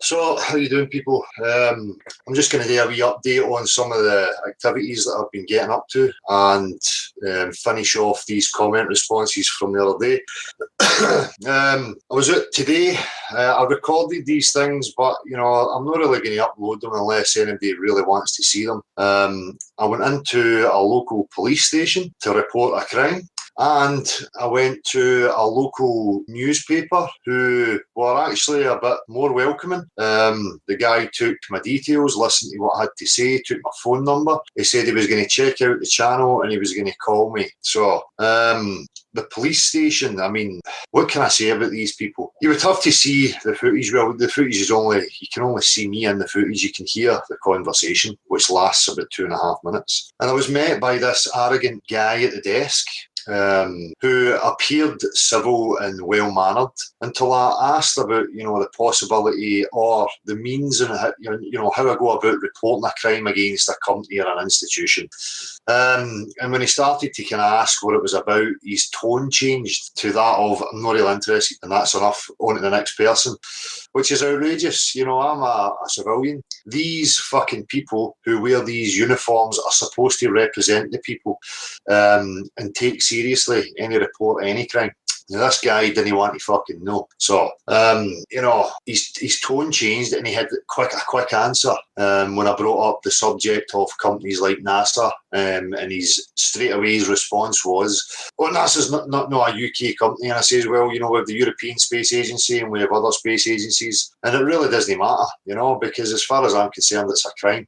So, how you doing, people? I'm just going to do a wee update on some of the activities that I've been getting up to and finish off these comment responses from the other day. I was out today. I recorded these things, but you know, I'm not really going to upload them unless anybody really wants to see them. I went into a local police station to report a crime. And I went to a local newspaper who were actually a bit more welcoming. The guy took my details, listened to what I had to say, took my phone number. He said he was going to check out the channel and he was going to call me. So, the police station, I mean, what can I say about these people? You would have to see the footage. Well, the footage is you can only see me in the footage. You can hear the conversation, which lasts about 2.5 minutes. And I was met by this arrogant guy at the desk, who appeared civil and well-mannered until I asked about, you know, the possibility or the means and how, you know, how I go about reporting a crime against a company or an institution. And when he started to kind of ask what it was about, his tone changed to that of, I'm not really interested, and that's enough, on to the next person, which is outrageous. You know, I'm a civilian. These fucking people who wear these uniforms are supposed to represent the people and take seriously any report of any crime. Now, this guy didn't want to fucking know. So, you know, his tone changed and he had a quick answer when I brought up the subject of companies like NASA. And his response was, well, NASA's not a UK company. And I says, well, you know, we have the European Space Agency and we have other space agencies. And it really doesn't matter, you know, because as far as I'm concerned, it's a crime.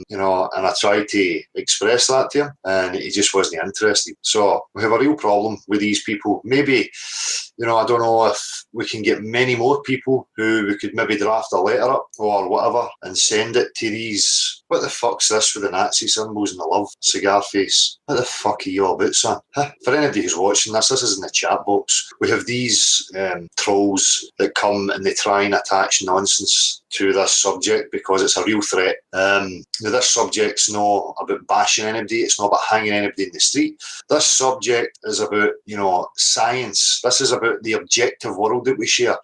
You know, and I tried to express that to him and he just wasn't interested. So we have a real problem with these people. Maybe, you know, I don't know if we can get many more people who we could maybe draft a letter up or whatever and send it to these. What the fuck's this with the Nazi symbols and the love cigar face? What the fuck are you all about, son? For anybody who's watching this is in the chat box. We have these trolls that come and they try and attach nonsense to this subject because it's a real threat. Now, this subject's not about bashing anybody. It's not about hanging anybody in the street. This subject is about, you know, science. This is about the objective world that we share.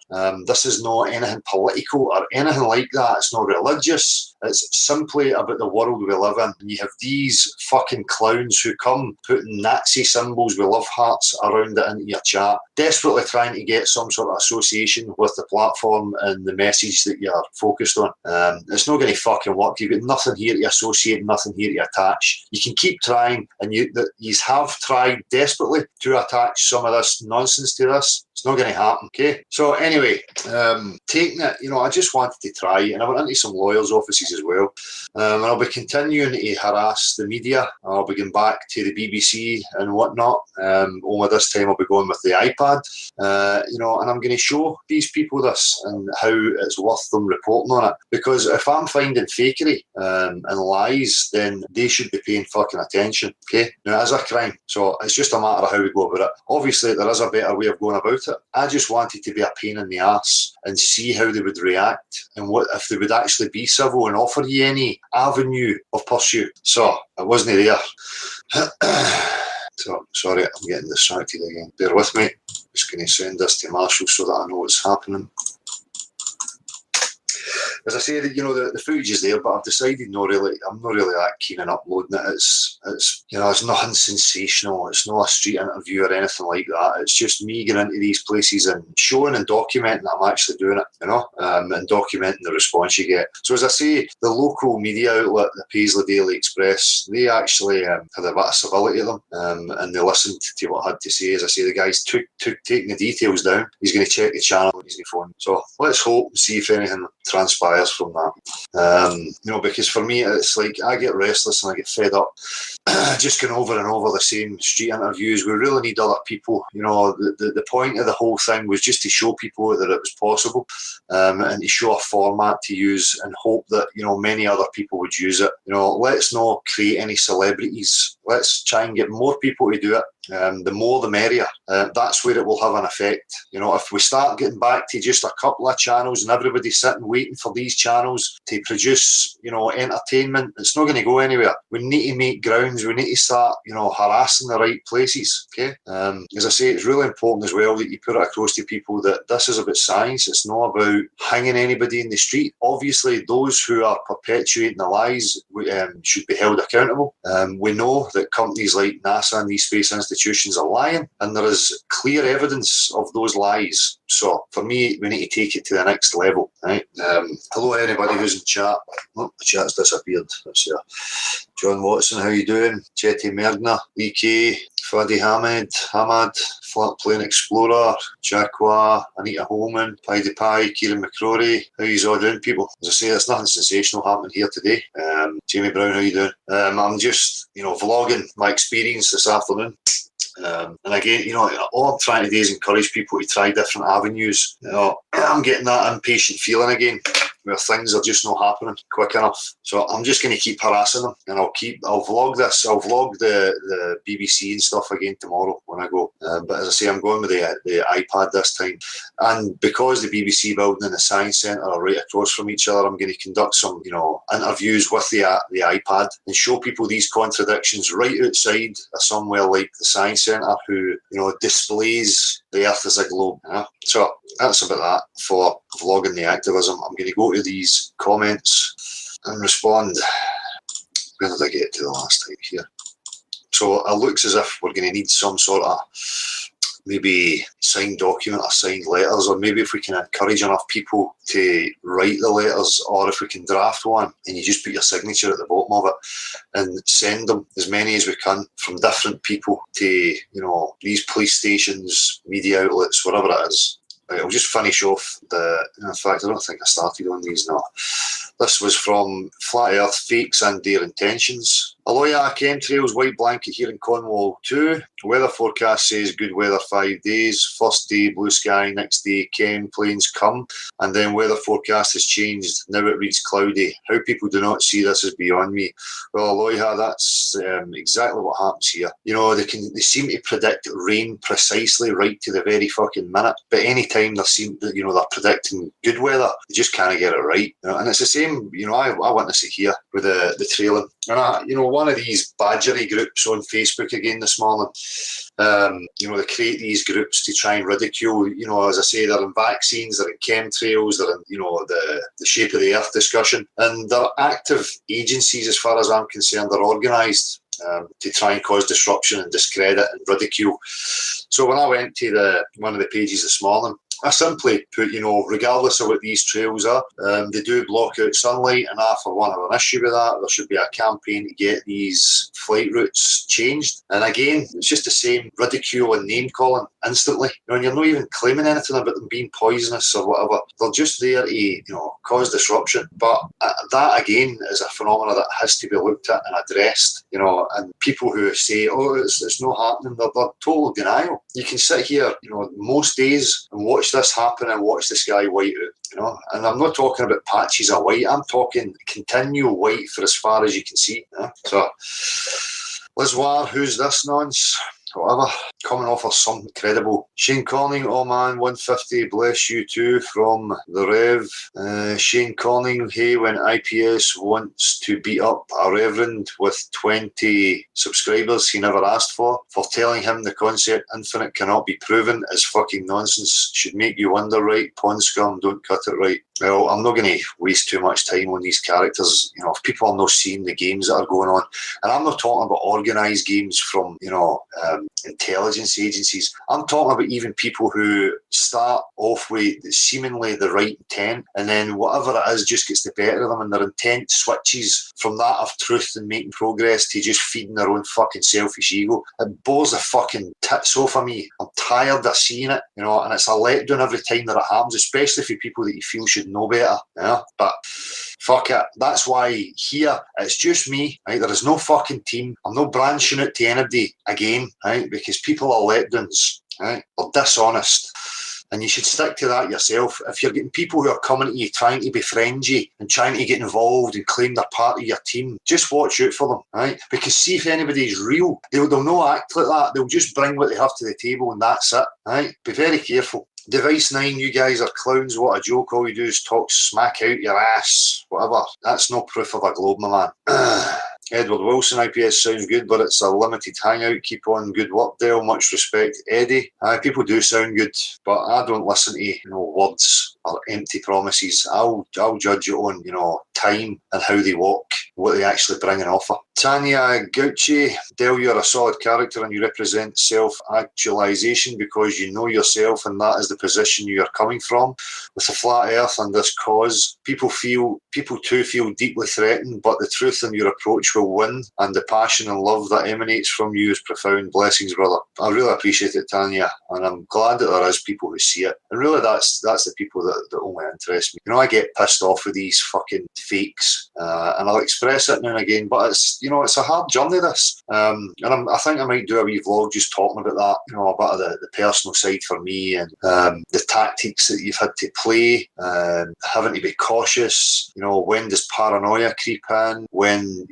This is not anything political or anything like that. It's not religious. It's simply about the world we live in. And you have these fucking clowns who come putting Nazi symbols with love hearts around it into your chat, desperately trying to get some sort of association with the platform and the message that you're focused on. It's not going to fucking work. You've got nothing here to associate, nothing here to attach. You can keep trying, and you have tried desperately to attach some of this nonsense to this. It's not going to happen, okay? So anyway, taking it, you know, I just wanted to try, and I went into some lawyers' offices as well. And I'll be continuing to harass the media. I'll be going back to the BBC and whatnot. Only this time I'll be going with the iPad, you know, and I'm going to show these people this and how it's worth them reporting on it. Because if I'm finding fakery and lies, then they should be paying fucking attention, okay? Now, it is a crime, so it's just a matter of how we go about it. Obviously, there is a better way of going about it. I just wanted to be a pain in the arse and see how they would react and what if they would actually be civil and offer you any avenue of pursuit. So it wasn't there. So sorry, I'm getting distracted again. Bear with me. I'm just going to send this to Marshall so that I know what's happening. As I say, you know, the footage is there, but I've decided I'm not really that keen on uploading it. It's you know, it's nothing sensational. It's not a street interview or anything like that. It's just me getting into these places and showing and documenting that I'm actually doing it, you know, and documenting the response you get. So as I say, the local media outlet, the Paisley Daily Express, they actually had a bit of civility to them, and they listened to what I had to say. As I say, the guy's taking the details down. He's going to check the channel and he's going to phone. So let's hope and see if anything transpires from that. You know, because for me, it's like I get restless and I get fed up just going over and over the same street interviews. We really need other people. You know, the point of the whole thing was just to show people that it was possible, and to show a format to use, and hope that, you know, many other people would use it. You know, let's not create any celebrities. Let's try and get more people to do it. The more the merrier. That's where it will have an effect. You know, if we start getting back to just a couple of channels and everybody sitting waiting for these channels to produce, you know, entertainment, it's not going to go anywhere. We need to make grounds. We need to start, you know, harassing the right places. Okay. As I say, it's really important as well that you put it across to people that this is about science. It's not about hanging anybody in the street. Obviously, those who are perpetuating the lies should be held accountable. We know that companies like NASA and these space institutions are lying, and there is clear evidence of those lies. So for me, we need to take it to the next level. Right? Hello, anybody who's in chat. Oh, the chat's disappeared. Let's see. John Watson, how you doing? Chetty Mergna, EK, Fadi Hamad, Flat Plane Explorer, Jacqua, Anita Holman, Piedy Pie, Kieran McCrory. How you all doing, people? As I say, there's nothing sensational happening here today. Jamie Brown, how you doing? I'm just, you know, vlogging my experience this afternoon. And again, you know, all I'm trying to do is encourage people to try different avenues. You know, I'm getting that impatient feeling again, where things are just not happening quick enough. So I'm just going to keep harassing them, and I'll vlog this. I'll vlog the BBC and stuff again tomorrow when I go. But as I say, I'm going with the iPad this time. And because the BBC building and the Science Centre are right across from each other, I'm going to conduct some, you know, interviews with the iPad and show people these contradictions right outside somewhere like the Science Centre, who, you know, displays the Earth as a globe. Yeah? So that's about that for vlogging the activism. I'm going to go to these comments and respond. Where did I get to the last time here? So it looks as if we're going to need some sort of maybe signed document or signed letters, or maybe if we can encourage enough people to write the letters, or if we can draft one and you just put your signature at the bottom of it and send them, as many as we can, from different people to, you know, these police stations, media outlets, whatever it is. Right, I'll just finish off in fact, I don't think I started on these now. This was from Flat Earth Fakes and Their Intentions. Aloya, chemtrails, white blanket here in Cornwall too. Weather forecast says good weather 5 days. First day blue sky, next day chem planes come, and then weather forecast has changed. Now it reads cloudy. How people do not see this is beyond me. Well, Aloya, that's exactly what happens here. You know, they seem to predict rain precisely right to the very fucking minute, but any time they're predicting good weather, they just can't get it right. You know? And it's the same. You know, I witness it here with the trailing. And you know, one of these badgery groups on Facebook again this morning, you know, they create these groups to try and ridicule, you know, as I say, they're in vaccines, they're in chemtrails, they're in, you know, the shape of the earth discussion. And they're active agencies, as far as I'm concerned. They're organised to try and cause disruption and discredit and ridicule. So when I went to one of the pages this morning, I simply put, you know, regardless of what these trails are, they do block out sunlight, and I, for one, have an issue with that. There should be a campaign to get these flight routes changed. And again, it's just the same ridicule and name calling instantly. You know, and you're not even claiming anything about them being poisonous or whatever. They're just there to, you know, cause disruption. But that again is a phenomenon that has to be looked at and addressed. You know, and people who say, "Oh, it's not happening," they're total denial. You can sit here, you know, most days and watch this happen and watch the sky white out, you know. And I'm not talking about patches of white. I'm talking continual white for as far as you can see. Yeah? So, Liz War, who's this nonce? Whatever, coming off of something credible. Shane Corning, oh man, 150, bless you too, from the Rev. Shane Corning, hey, when IPS wants to beat up a reverend with 20 subscribers he never asked for telling him the concept infinite cannot be proven is fucking nonsense. Should make you wonder, right? Pond scum, don't cut it right. Well, I'm not going to waste too much time on these characters. You know, if people are not seeing the games that are going on, and I'm not talking about organised games from, you know, intelligence agencies. I'm talking about even people who start off with seemingly the right intent, and then whatever it is just gets the better of them, and their intent switches from that of truth and making progress to just feeding their own fucking selfish ego. It bores the fucking tits off of me. I'm tired of seeing it, you know, and it's a letdown every time that it happens, especially for people that you feel should know better. Yeah, but Fuck it. That's why here it's just me, right? There is no fucking team. I'm not branching out to anybody again, right? Because people are letdowns, right? They're dishonest. And you should stick to that yourself. If you're getting people who are coming to you trying to befriend you and trying to get involved and claim they're part of your team, just watch out for them, right? Because see if anybody's real, they'll not act like that. They'll just bring what they have to the table and that's it, right? Be very careful. Device 9, you guys are clowns. What a joke. All you do is talk smack out your ass, whatever. That's no proof of a globe, my man. Edward Wilson, IPS sounds good, but it's a limited hangout. Keep on good work, Dale. Much respect, Eddie. People do sound good, but I don't listen to words or empty promises. I'll judge it on time and how they walk, what they actually bring and offer. Tanya Gauchi, Dale, you're a solid character and you represent self-actualization because you know yourself and that is the position you are coming from. With the flat earth and this cause, people too feel deeply threatened, but the truth in your approach will win and the passion and love that emanates from you is profound. Blessings, brother. I really appreciate it, Tanya, and I'm glad that there is people who see it. And really that's the people that only interest me. I get pissed off with these fucking fakes and I'll express it now and again, but it's it's a hard journey, this. And I think I might do a wee vlog just talking about that, a bit of the personal side for me and the tactics that you've had to play, having to be cautious, when does paranoia creep in, when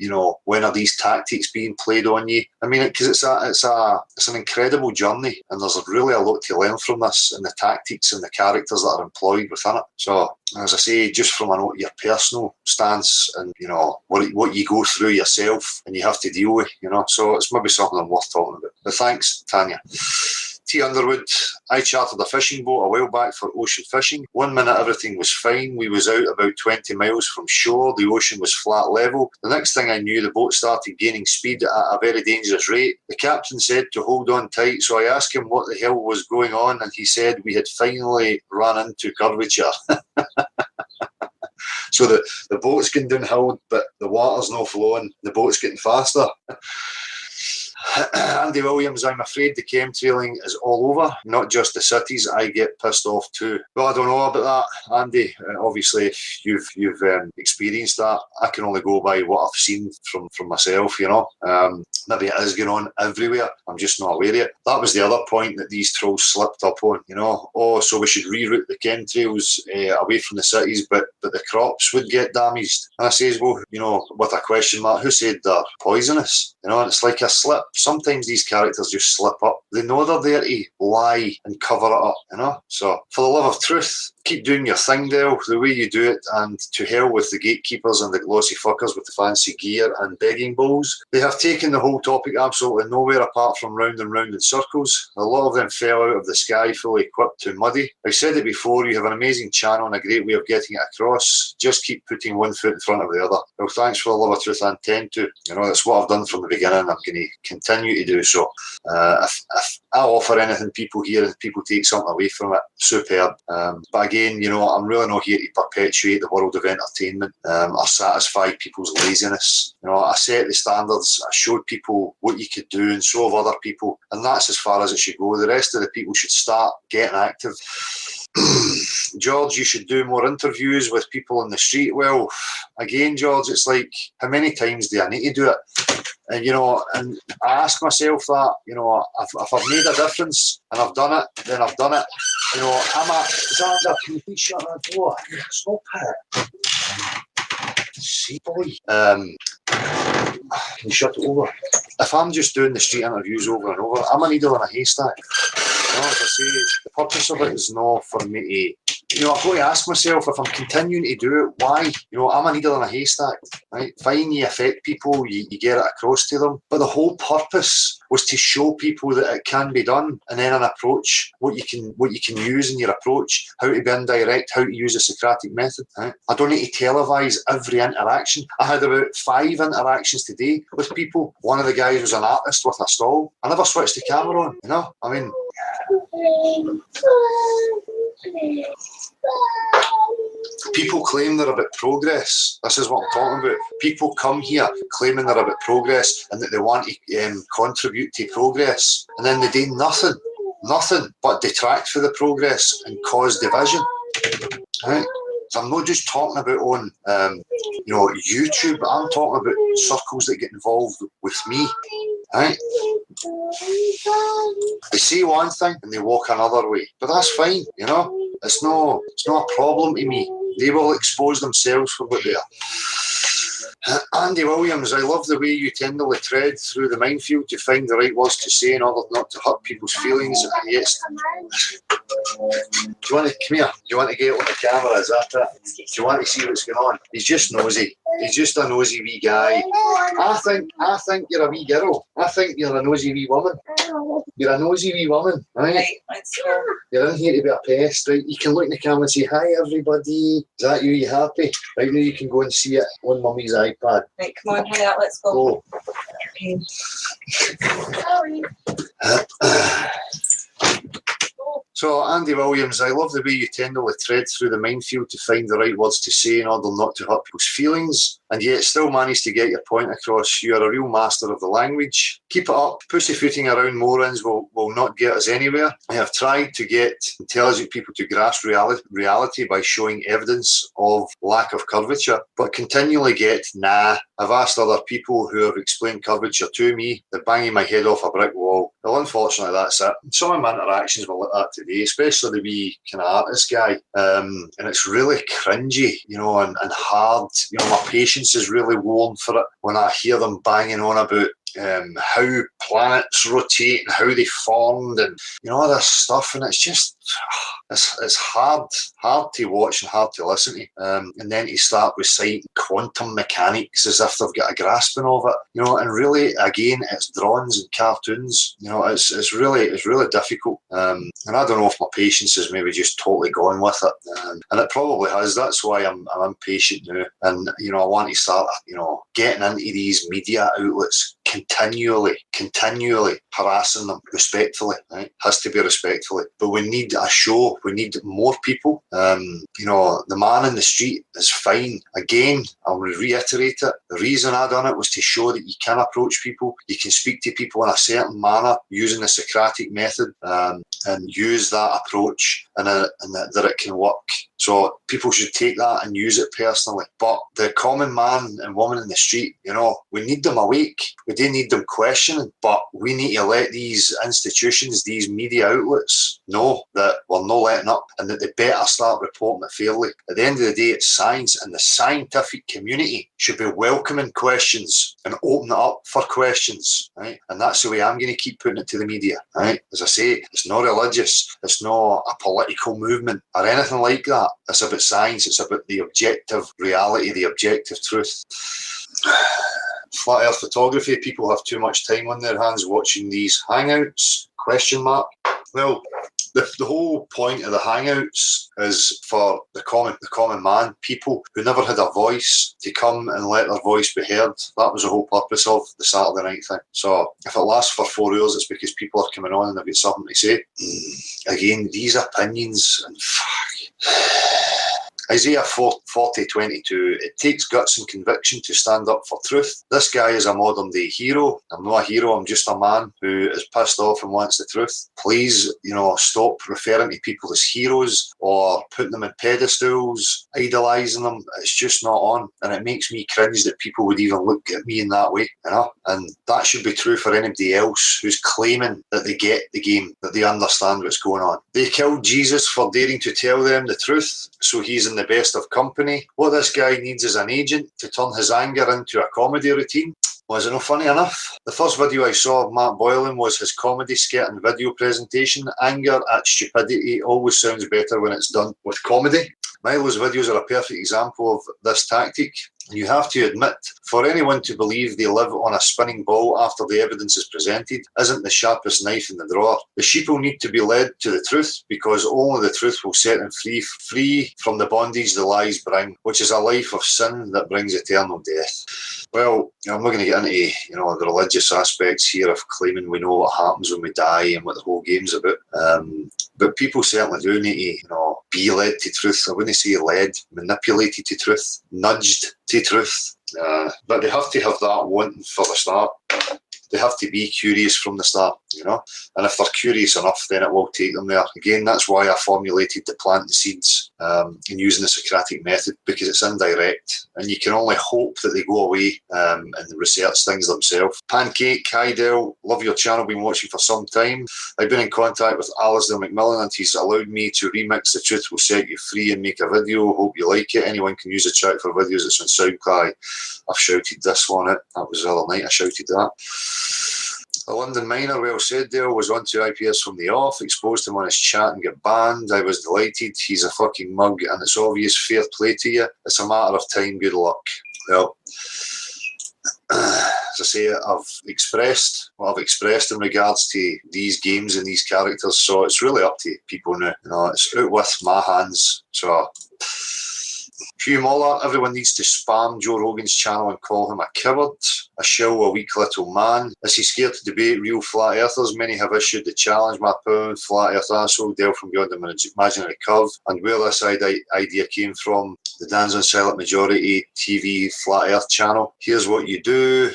are these tactics being played on you? I mean, because it's an incredible journey and there's really a lot to learn from this and the tactics and the characters that are employed within it. So, as I say, just from your personal stance and, what you go through yourself and you have to deal with, so it's maybe something I'm worth talking about. But thanks, Tanya. T. Underwood, I chartered a fishing boat a while back for ocean fishing. 1 minute everything was fine. We was out about 20 miles from shore. The ocean was flat level. The next thing I knew, the boat started gaining speed at a very dangerous rate. The captain said to hold on tight, so I asked him what the hell was going on, and he said we had finally run into curvature. So the boat's going downhill, but the water's not flowing. The boat's getting faster. Andy Williams, I'm afraid the chemtrailing is all over, not just the cities. I get pissed off too. Well, I don't know about that, Andy. Obviously, if you've experienced that. I can only go by what I've seen from myself, Maybe it is going on everywhere. I'm just not aware of it. That was the other point that these trolls slipped up on, so we should reroute the chemtrails away from the cities, but the crops would get damaged. And I says, well, with a question mark, who said they're poisonous? And it's like a slip. Sometimes these characters just slip up. They know they're there to lie and cover it up, So, for the love of truth, keep doing your thing, Dale, the way you do it, and to hell with the gatekeepers and the glossy fuckers with the fancy gear and begging bowls. They have taken the whole topic absolutely nowhere apart from round and round in circles. A lot of them fell out of the sky fully equipped to muddy. I've said it before, you have an amazing channel and a great way of getting it across. Just keep putting one foot in front of the other. Well, thanks for the love of truth, I intend to. That's what I've done from the beginning. I'm going to continue to do so. If I offer anything people hear and people take something away from it, superb. But again, I'm really not here to perpetuate the world of entertainment or satisfy people's laziness. I set the standards, I showed people what you could do and so have other people, and that's as far as it should go. The rest of the people should start getting active. George, you should do more interviews with people on the street. Well, again, George, it's like, how many times do I need to do it? And, and I ask myself that, if I've made a difference and I've done it, then I've done it. Xander, can you please shut that door? Stop it. See, boy. Can you shut it over? If I'm just doing the street interviews over and over, I'm a needle in a haystack. As I say, the purpose of it is not for me to, I've got to ask myself, if I'm continuing to do it, why? I'm a needle in a haystack, right? Fine, you affect people, you get it across to them, but the whole purpose was to show people that it can be done, and then an approach, what you can use in your approach, how to be indirect, how to use a Socratic method. Right? I don't need to televise every interaction. I had about 5 interactions today with people. One of the guys was an artist with a stall. I never switched the camera on, I mean... People claim they're about progress. This is what I'm talking about. People come here claiming they're about progress and that they want to contribute to progress, and then they do nothing but detract for the progress and cause division. Right? I'm not just talking about on, YouTube. I'm talking about circles that get involved with me, right? They say one thing and they walk another way, but that's fine, It's not a problem to me. They will expose themselves for what they are. Andy Williams, I love the way you tenderly tread through the minefield to find the right words to say in order not to hurt people's feelings. Yes. Do you want to come here? Do you want to get on the camera? Is that it? Do you want to see what's going on? He's just nosy. He's just a nosy wee guy. I think you're a wee girl. I think you're a nosy wee woman. You're a nosy wee woman, right? You're in here to be a pest, right? You can look in the camera and say, hi everybody. Is that you? You happy? Right now you can go and see it on Mummy's iPad. Right, come on, hurry up, let's go. Sorry. So, Andy Williams, I love the way you tenderly tread through the minefield to find the right words to say in order not to hurt people's feelings, and yet still manage to get your point across. You are a real master of the language. Keep it up. Pussyfooting around morons will not get us anywhere. I have tried to get intelligent people to grasp reality by showing evidence of lack of curvature, but continually get, nah. I've asked other people who have explained curvature to me. They're banging my head off a brick wall. Well, unfortunately, that's it. Some of my interactions were like that today, especially the wee kind of artist guy. And it's really cringy, and hard. My patience is really worn for it when I hear them banging on about how planets rotate and how they formed and all this stuff, and it's just it's hard to watch and hard to listen to, and then to start reciting quantum mechanics as if they've got a grasping of it, and really again it's drawings and cartoons. It's really difficult, and I don't know if my patience is maybe just totally gone with it, and it probably has. That's why I'm impatient now, and I want to start getting into these media outlets, continually harassing them respectfully, right? Has to be respectfully. But we need a show. We need more people. The man in the street is fine. Again, I'll reiterate it. The reason I done it was to show that you can approach people. You can speak to people in a certain manner using the Socratic method, and use that approach, and that it can work. So people should take that and use it personally. But the common man and woman in the street, we need them awake. We do need them questioning, but we need to let these institutions, these media outlets know that we're not letting up and that they better start reporting it fairly. At the end of the day, it's science, and the scientific community should be welcoming questions and open it up for questions, right? And that's the way I'm going to keep putting it to the media, right? As I say, it's not religious, it's not a political movement or anything like that. It's about science, it's about the objective reality, the objective truth. Flat Earth photography, people have too much time on their hands watching these hangouts, ? Well, the whole point of the hangouts is for the common man, people who never had a voice, to come and let their voice be heard. That was the whole purpose of the Saturday night thing. So if it lasts for 4 hours, it's because people are coming on and they've got something to say. Again, these opinions and Isaiah 40:22. It takes guts and conviction to stand up for truth. This guy is a modern day hero. I'm not a hero, I'm just a man who is pissed off and wants the truth. Please, stop referring to people as heroes or putting them in pedestals, idolising them. It's just not on. And it makes me cringe that people would even look at me in that way, And that should be true for anybody else who's claiming that they get the game, that they understand what's going on. They killed Jesus for daring to tell them the truth, so he's in the best of company. What this guy needs is an agent to turn his anger into a comedy routine. Was it not funny enough? The first video I saw of Matt Boylan was his comedy skit and video presentation. Anger at stupidity always sounds better when it's done with comedy. Milo's videos are a perfect example of this tactic. And you have to admit, for anyone to believe they live on a spinning ball after the evidence is presented isn't the sharpest knife in the drawer. The sheep will need to be led to the truth, because only the truth will set them free from the bondage the lies bring, which is a life of sin that brings eternal death. Well, I'm not going to get into the religious aspects here of claiming we know what happens when we die and what the whole game's about. But people certainly do need to, be led to truth. I wouldn't say led, manipulated to truth, nudged to truth. But they have to have that wanting for the start. They have to be curious from the start. you know. And if they're curious enough, then it will take them there. Again, that's why I formulated the plant the seeds and using the Socratic method, because it's indirect, and you can only hope that they go away and research things themselves. Pancake, hi Del, love your channel, been watching for some time. I've been in contact with Alistair McMillan and he's allowed me to remix The Truth Will Set You Free and make a video. Hope you like it. Anyone can use the track for videos. It's on SoundCloud. I've shouted this one out. That was the other night I shouted that. The London miner, well said there, was on to IPS from the off, exposed him on his chat and got banned. I was delighted. He's a fucking mug and it's obvious. Fair play to you. It's a matter of time. Good luck. Well, as I say, I've expressed what I've expressed in regards to these games and these characters, so it's really up to people now. You know, it's out with my hands. So Hugh Muller, everyone needs to spam Joe Rogan's channel and call him a coward, a shill, a weak little man. Is he scared to debate real flat earthers? Many have issued the challenge, my pound flat earth asshole, Del from Beyond the Imaginary Curve. And where this idea came from, the Dan's on Silent Majority TV Flat Earth channel. Here's what you do.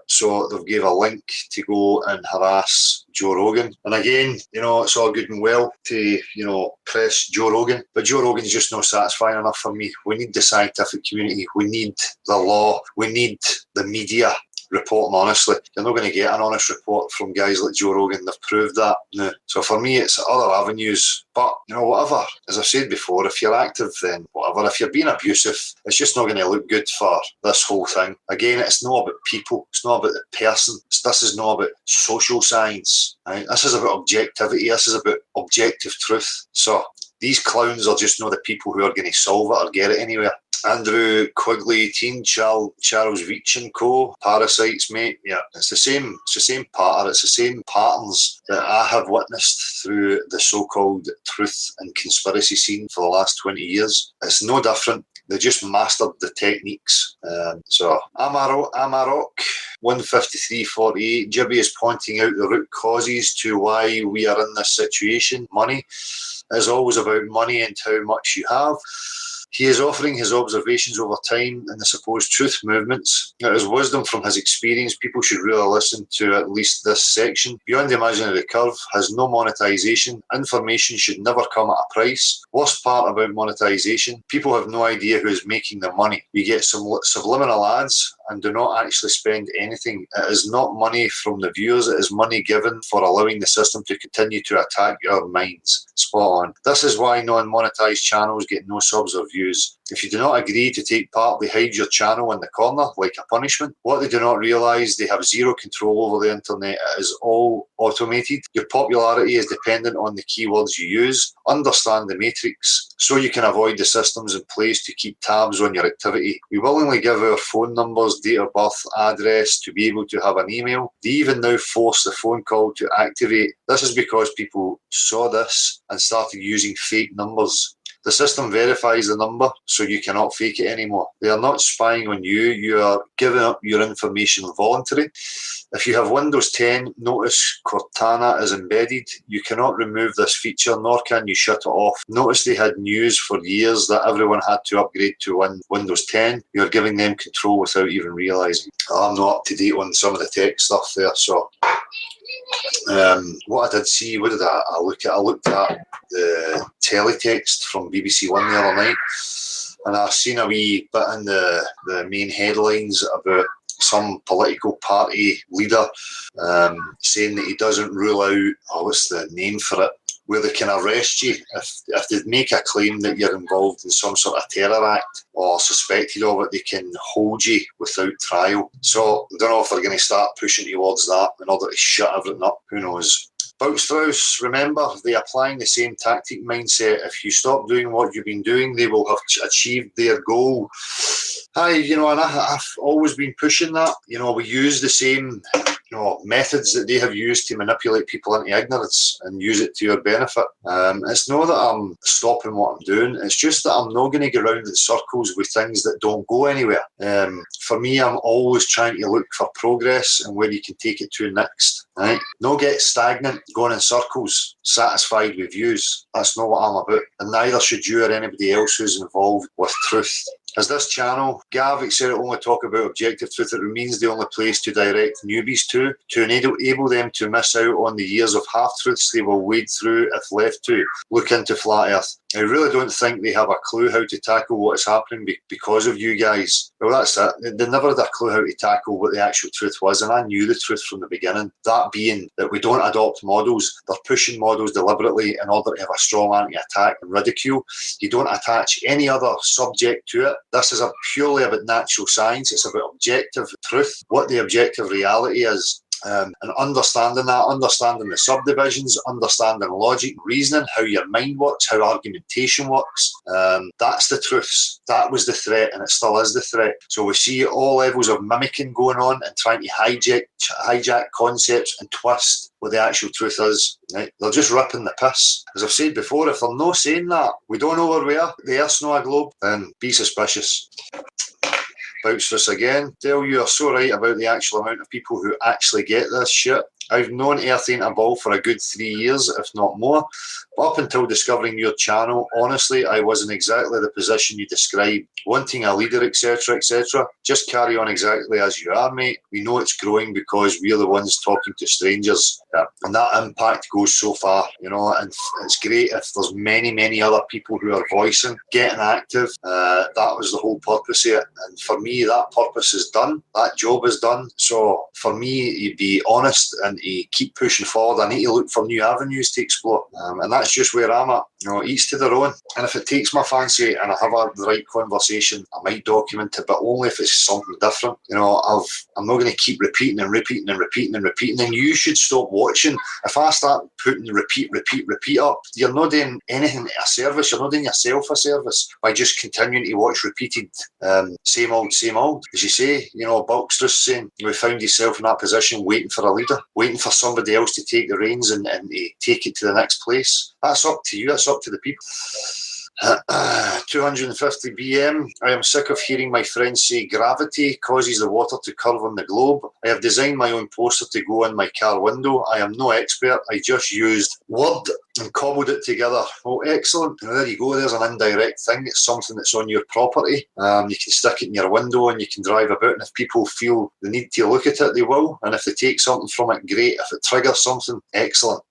So they've gave a link to go and harass Joe Rogan. And again, you know, it's all good and well to, you know, press Joe Rogan, but Joe Rogan's just not satisfying enough for me. We need the scientific community. We need the law. We need the media reporting honestly. You're not going to get an honest report from guys like Joe Rogan. They've proved that. No. So for me, it's other avenues. But, you know, whatever. As I've said before, if you're active, then whatever. If you're being abusive, it's just not going to look good for this whole thing. Again, it's not about people. It's not about the person. This is not about social science. Right? This is about objectivity. This is about objective truth. So these clowns are just not the people who are going to solve it or get it anywhere. Andrew Quigley 18, Charles Veach and Co. Parasites, mate. Yeah, it's the same pattern. It's the same patterns that I have witnessed through the so-called truth and conspiracy scene for the last 20 years. It's no different. They just mastered the techniques. So Amarok 153.48. Jibby is pointing out the root causes to why we are in this situation. Money is always about money and how much you have. He is offering his observations over time in the supposed truth movements. It is wisdom from his experience. People should really listen to at least this section. Beyond the Imaginary Curve has no monetization. Information should never come at a price. Worst part about monetization, people have no idea who is making the money. We get some subliminal ads and do not actually spend anything. It is not money from the viewers. It is money given for allowing the system to continue to attack our minds. Spot on. This is why non-monetized channels get no subs or views. If you do not agree to take part, they hide your channel in the corner like a punishment. What they do not realise, they have zero control over the internet. It is all automated. Your popularity is dependent on the keywords you use. Understand the matrix so you can avoid the systems in place to keep tabs on your activity. We willingly give our phone numbers, date of birth, address to be able to have an email. They even now force the phone call to activate. This is because people saw this and started using fake numbers. The system verifies the number, so you cannot fake it anymore. They are not spying on you. You are giving up your information voluntarily. If you have Windows 10, notice Cortana is embedded. You cannot remove this feature, nor can you shut it off. Notice they had news for years that everyone had to upgrade to Windows 10. You're giving them control without even realising. I'm not up to date on some of the tech stuff there, so... what I did see, what did I look at? I looked at the teletext from BBC One the other night, and I've seen a wee bit in the main headlines about some political party leader saying that he doesn't rule out, what's the name for it, where they can arrest you if they make a claim that you're involved in some sort of terror act or suspected of it. They can hold you without trial. So I don't know if they're going to start pushing towards that in order to shut everything up. Who knows? Boutstrauss, remember, they're applying the same tactic mindset. If you stop doing what you've been doing, they will have achieved their goal. And I've always been pushing that. We use the same methods that they have used to manipulate people into ignorance and use it to your benefit. It's not that I'm stopping what I'm doing. It's just that I'm not going to go around in circles with things that don't go anywhere. For me, I'm always trying to look for progress and where you can take it to next. Right? Not get stagnant, going in circles, satisfied with views. That's not what I'm about. And neither should you or anybody else who's involved with truth. As this channel, Gav, etc., only talk about objective truth, it remains the only place to direct newbies to enable them to miss out on the years of half-truths they will wade through if left to look into Flat Earth. I really don't think they have a clue how to tackle what is happening because of you guys. Well, that's it. They never had a clue how to tackle what the actual truth was, and I knew the truth from the beginning. That being that we don't adopt models. They're pushing models deliberately in order to have a strong anti-attack and ridicule. You don't attach any other subject to it. This is purely about natural science. It's about objective truth, what the objective reality is. And understanding that, understanding the subdivisions, understanding logic, reasoning, how your mind works, how argumentation works. That's the truths. That was the threat, and it still is the threat. So we see all levels of mimicking going on and trying to hijack concepts and twist what the actual truth is. Right? They're just ripping the piss. As I've said before, if they're not saying that, we don't know where we are, the Earth's not a globe, then be suspicious. Bounce this again. Dale, you are so right about the actual amount of people who actually get this shit. I've known Earth ain't a ball for a good 3 years, if not more. Up until discovering your channel, honestly, I was in exactly the position you described, wanting a leader, etc., etc. Just carry on exactly as you are, mate. We know it's growing because we're the ones talking to strangers. Yeah. And that impact goes so far, you know, and it's great if there's many, many other people who are voicing, getting active. That was the whole purpose of it. And for me, that purpose is done. That job is done. So for me, you'd be honest and to keep pushing forward. I need to look for new avenues to explore. And that's just where I'm at. You know, each to their own. And if it takes my fancy and I have the right conversation, I might document it, but only if it's something different. You know, I'm not going to keep repeating and repeating and repeating and repeating. And you should stop watching. If I start putting repeat up, you're not doing anything a service. You're not doing yourself a service by just continuing to watch repeated same old. As you say, you know, Bulk's just saying, we found yourself in that position waiting for a leader, waiting for somebody else to take the reins and to take it to the next place. That's up to you. That's up to the people. 250 BM. I am sick of hearing my friends say gravity causes the water to curve on the globe. I have designed my own poster to go in my car window. I am no expert. I just used word and cobbled it together. Oh, excellent. And there you go. There's an indirect thing. It's something that's on your property. You can stick it in your window and you can drive about. And if people feel the need to look at it, they will. And if they take something from it, great. If it triggers something, excellent.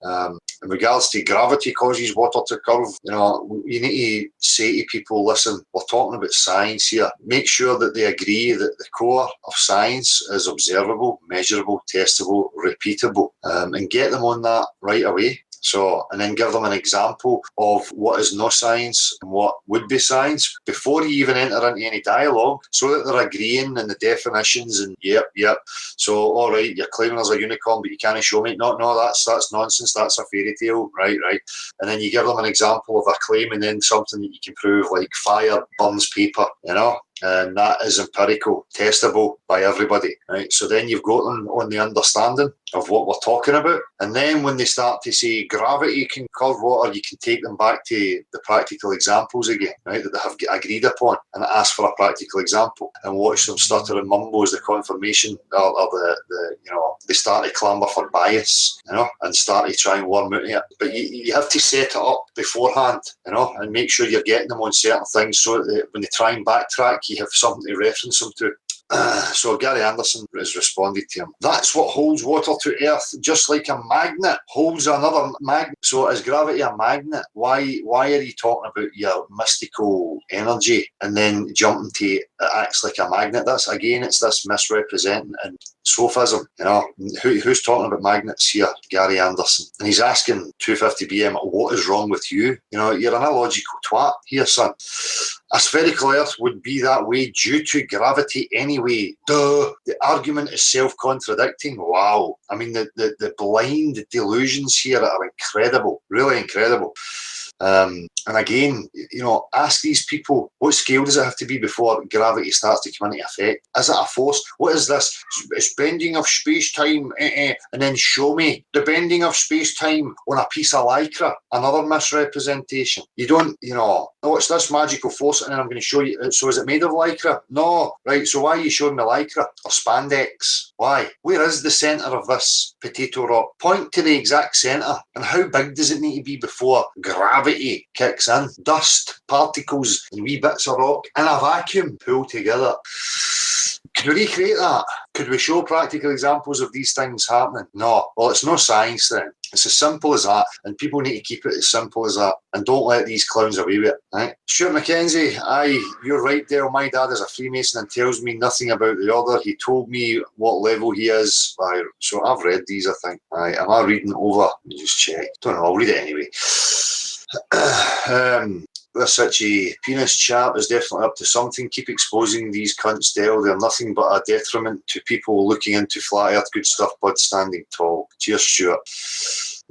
In regards to gravity causes water to curve, you know, you need to say to people, listen, we're talking about science here. Make sure that they agree that the core of science is observable, measurable, testable, repeatable, and get them on that right away. So, and then give them an example of what is no science and what would be science before you even enter into any dialogue, so that they're agreeing in the definitions and yep. So, all right, you're claiming there's a unicorn, but you can't show me. No, that's nonsense. That's a fairy tale, right? And then you give them an example of a claim and then something that you can prove, like fire burns paper, you know. And that is empirical, testable by everybody, right? So then you've got them on the understanding of what we're talking about. And then when they start to say gravity can curve water, you can take them back to the practical examples again, right, that they have agreed upon, and ask for a practical example and watch them stutter and mumble as the confirmation or the you know, they start to clamber for bias, you know, and start to try and worm out of it. But you have to set it up beforehand, you know, and make sure you're getting them on certain things so that when they try and backtrack, you have something to reference them to. So Gary Anderson has responded to him. That's what holds water to Earth, just like a magnet holds another magnet. So is gravity a magnet? Why are you talking about your mystical energy and then jumping to it acts like a magnet? That's again, it's this misrepresenting and sophism. You know, who's talking about magnets here? Gary Anderson. And he's asking 250 BM, what is wrong with you? You know, you're an illogical twat here, son. A spherical Earth would be that way due to gravity anyway. Duh. The argument is self-contradicting. Wow. I mean, the blind delusions here are incredible. Really incredible. And again, you know, ask these people, what scale does it have to be before gravity starts to come into effect? Is it a force? What is this? It's bending of space-time, and then show me the bending of space-time on a piece of lycra. Another misrepresentation. You don't, you know, oh, it's this magical force, and then I'm going to show you, so is it made of lycra? No. Right, so why are you showing me lycra or spandex? Why? Where is the centre of this potato rock? Point to the exact centre. And how big does it need to be before gravity kicks kicks in. Dust, particles, and wee bits of rock in a vacuum pull together. Could we recreate that? Could we show practical examples of these things happening? No. Well, it's no science then. It's as simple as that, and people need to keep it as simple as that, and don't let these clowns away with it. Right? Stuart Mackenzie, aye, you're right, Dale. My dad is a Freemason and tells me nothing about the order. He told me what level he is. Aye, so I've read these, I think. Aye, am I reading over? Let me just check. Don't know, I'll read it anyway. This itchy penis chap is definitely up to something. Keep exposing these cunts, Dale. They're nothing but a detriment to people looking into flat earth. Good stuff, bud. Standing tall. Cheers, Stuart.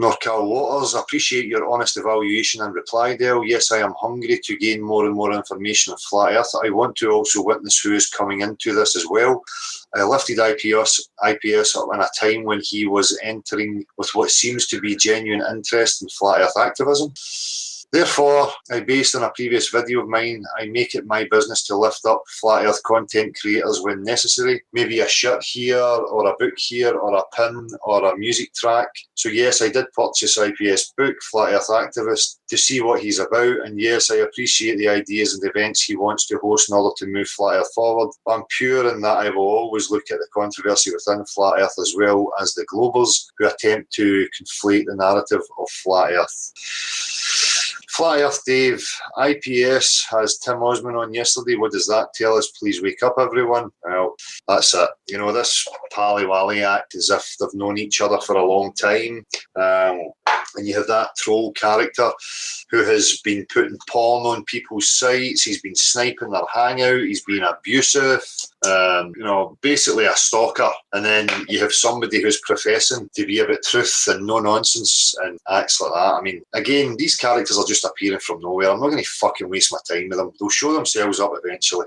Norcal Waters, appreciate your honest evaluation and reply, Dale. Yes, I am hungry to gain more and more information on flat earth. I want to also witness who is coming into this as well. I lifted IPS up in a time when he was entering with what seems to be genuine interest in flat earth activism. Therefore, based on a previous video of mine, I make it my business to lift up flat earth content creators when necessary. Maybe a shirt here, or a book here, or a pin, or a music track. So yes, I did purchase IPS' book, Flat Earth Activist, to see what he's about. And yes, I appreciate the ideas and events he wants to host in order to move flat earth forward. But I'm pure in that I will always look at the controversy within flat earth as well as the globals who attempt to conflate the narrative of flat earth. Flat Earth Dave, IPS has Tim Osman on yesterday. What does that tell us? Please wake up, everyone. Well, that's it. You know, this pally-wally act as if they've known each other for a long time. And you have that troll character who has been putting porn on people's sites. He's been sniping their hangout. He's been abusive. You know, basically a stalker. And then you have somebody who's professing to be about truth and no nonsense and acts like that. I mean, again, these characters are just appearing from nowhere. I'm not going to fucking waste my time with them. They'll show themselves up eventually.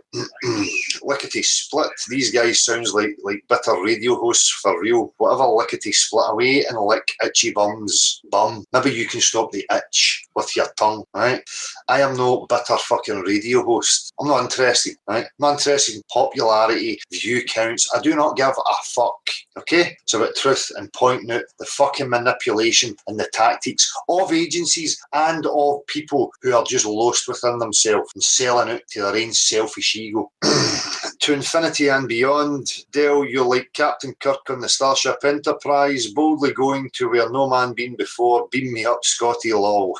Lickety split. These guys sounds like bitter radio hosts for real. Whatever lickety split away and lick itchy bums. Bum. Maybe you can stop the itch with your tongue, right? I am no bitter fucking radio host. I'm not interested, right? I'm not interested in popularity, view counts. I do not give a fuck, okay? It's about truth and pointing out the fucking manipulation and the tactics of agencies and of people who are just lost within themselves and selling out to their own selfish ego. To infinity and beyond, Dale, you're like Captain Kirk on the Starship Enterprise, boldly going to where no man been before. Beam me up, Scotty, lol.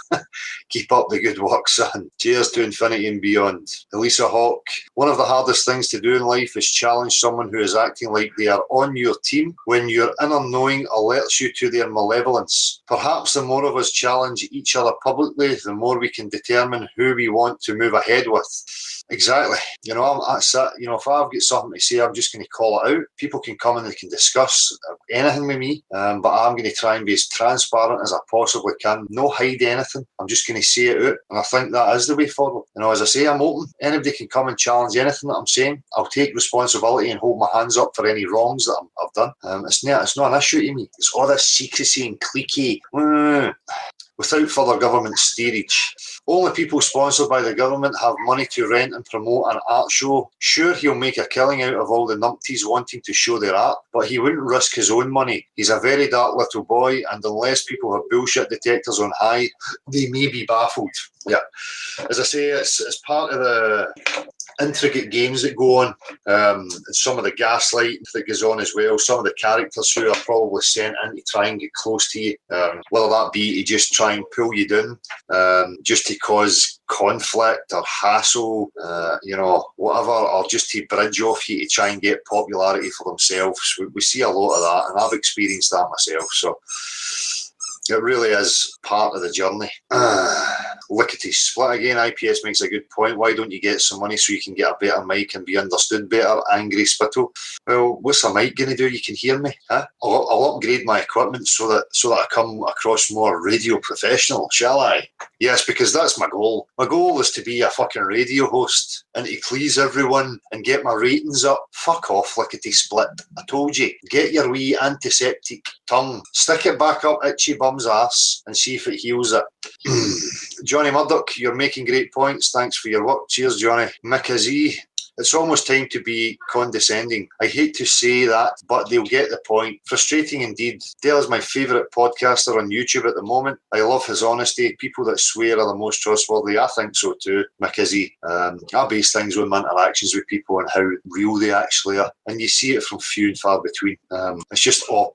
Keep up the good work, son. Cheers to infinity and beyond. Elisa Hawk, one of the hardest things to do in life is challenge someone who is acting like they are on your team when your inner knowing alerts you to their malevolence. Perhaps the more of us challenge each other publicly, the more we can determine who we want to move ahead with. Exactly. You know, that's it. You know, if I've got something to say, I'm just going to call it out. People can come and they can discuss anything with me, but I'm going to try and be as transparent as I possibly can. No hide anything. I'm just going to say it out, and I think that is the way forward. You know, as I say, I'm open. Anybody can come and challenge anything that I'm saying. I'll take responsibility and hold my hands up for any wrongs that I've done. It's not an issue to me. It's all this secrecy and cliquey. Without further government steerage. Only people sponsored by the government have money to rent and promote an art show. Sure, he'll make a killing out of all the numpties wanting to show their art, but he wouldn't risk his own money. He's a very dark little boy, and unless people have bullshit detectors on high, they may be baffled. Yeah. As I say, it's part of the intricate games that go on, and some of the gaslight that goes on as well. Some of the characters who are probably sent in to try and get close to you, whether that be to just try and pull you down, just to cause conflict or hassle, you know, whatever, or just to bridge off you to try and get popularity for themselves. We see a lot of that, and I've experienced that myself. So it really is part of the journey. Lickety split again. IPS makes a good point. Why don't you get some money so you can get a better mic and be understood better? Angry Spittle. Well, what's a mic going to do? You can hear me, huh? I'll upgrade my equipment so that I come across more radio professional, shall I? Yes, because that's my goal. My goal is to be a fucking radio host and to please everyone and get my ratings up. Fuck off, lickety split. I told you. Get your wee antiseptic tongue. Stick it back up itchy bum's ass and see if it heals it. Johnny Murdoch, you're making great points. Thanks for your work. Cheers, Johnny. Mick Z. It's almost time to be condescending. I hate to say that, but they'll get the point. Frustrating indeed. Dale is my favourite podcaster on YouTube at the moment. I love his honesty. People that swear are the most trustworthy. I think so too, McKizzy. I base things on my interactions with people and how real they actually are. And you see it from few and far between. It's just all,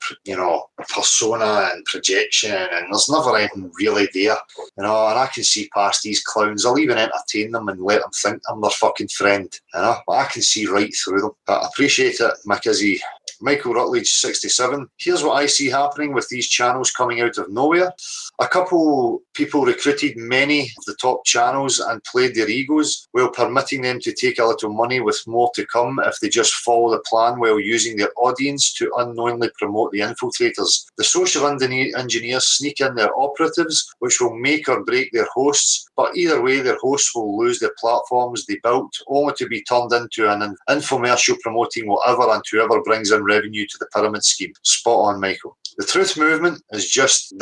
persona and projection, and there's never anything really there. And I can see past these clowns. I'll even entertain them and let them think I'm their fucking friend. But I can see right through them. But I appreciate it, McKizzy. Michael Rutledge, 67. Here's what I see happening with these channels coming out of nowhere. A couple people recruited many of the top channels and played their egos while permitting them to take a little money with more to come if they just follow the plan while using their audience to unknowingly promote the infiltrators. The social engineers sneak in their operatives, which will make or break their hosts, but either way their hosts will lose their platforms they built, only to be turned into an infomercial promoting whatever and whoever brings in revenue to the pyramid scheme. Spot on, Michael. The truth movement is just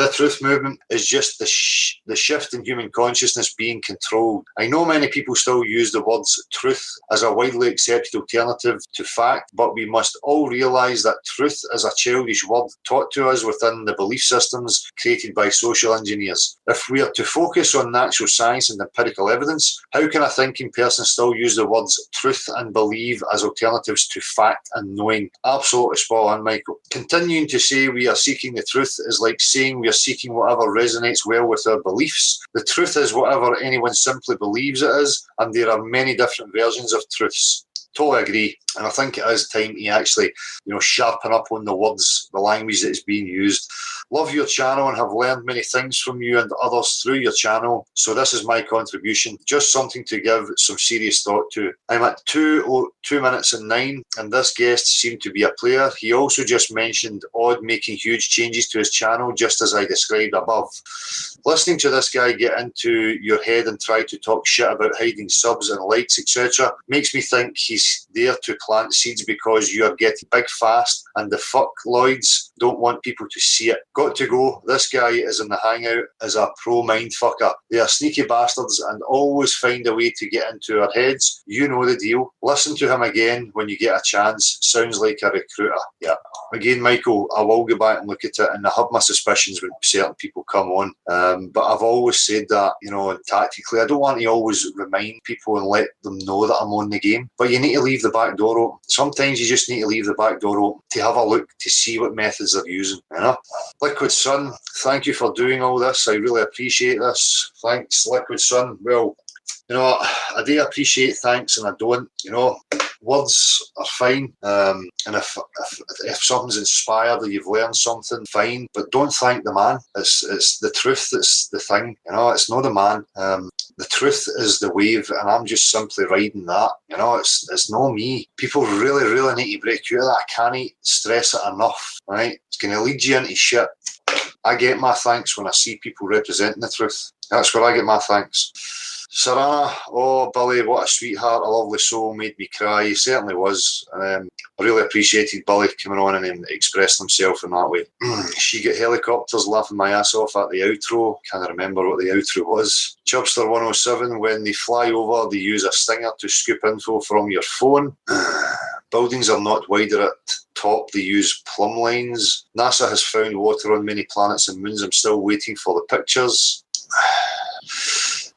the shift in human consciousness being controlled. I know many people still use the words truth as a widely accepted alternative to fact, but we must all realise that truth is a childish word taught to us within the belief systems created by social engineers. If we are to focus on natural science and empirical evidence, how can a thinking person still use the words truth and believe as alternatives to fact and knowing? Absolutely spot on, Michael. Continuing to say we are seeking the truth is like saying we are seeking whatever resonates well with our beliefs. The truth is whatever anyone simply believes it is, and there are many different versions of truths. Totally agree. And I think it is time to actually, sharpen up on the words, the language that is being used. Love your channel and have learned many things from you and others through your channel. So this is my contribution. Just something to give some serious thought to. I'm at 2 minutes and 9, and this guest seemed to be a player. He also just mentioned Odd making huge changes to his channel, just as I described above. Listening to this guy get into your head and try to talk shit about hiding subs and likes, etc., makes me think he's there to plant seeds because you are getting big fast and the fuckloids don't want people to see it. Got to go. This guy is in the hangout as a pro mindfucker. They are sneaky bastards and always find a way to get into our heads. You know the deal. Listen to him again when you get a chance. Sounds like a recruiter. Yeah. Again, Michael, I will go back and look at it, and I have my suspicions when certain people come on. But I've always said that, tactically, I don't want to always remind people and let them know that I'm on the game. But you need to leave the back door open. Sometimes you just need to leave the back door open to have a look to see what methods they're using. Liquid Sun, thank you for doing all this. I really appreciate this. Thanks, Liquid Sun. Well, I do appreciate thanks and I don't. Words are fine, and if something's inspired or you've learned something, fine, but don't thank the man. It's the truth that's the thing. It's not the man. The truth is the wave, and I'm just simply riding that. It's not me. People really, really need to break out of that. I can't stress it enough, right? It's going to lead you into shit. I get my thanks when I see people representing the truth. That's where I get my thanks. Sarana, oh Billy, what a sweetheart, a lovely soul, made me cry. He certainly was. I really appreciated Billy coming on and expressing himself in that way. She got helicopters laughing my ass off at the outro. Can't remember what the outro was. Chubster 107, when they fly over, they use a stinger to scoop info from your phone. Buildings are not wider at top, they use plumb lines. NASA has found water on many planets and moons. I'm still waiting for the pictures.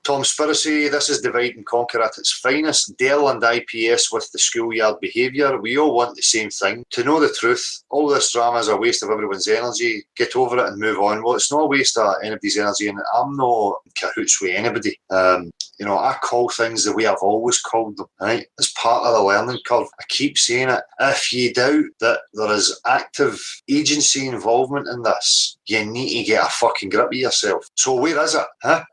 Tom Spiracy, this is divide and conquer at its finest. Dell and IPS with the schoolyard behaviour. We all want the same thing. To know the truth, all this drama is a waste of everyone's energy. Get over it and move on. Well, it's not a waste of anybody's energy, and I'm not in cahoots with anybody. I call things the way I've always called them, right? It's part of the learning curve. I keep saying it. If you doubt that there is active agency involvement in this, you need to get a fucking grip of yourself. So where is it?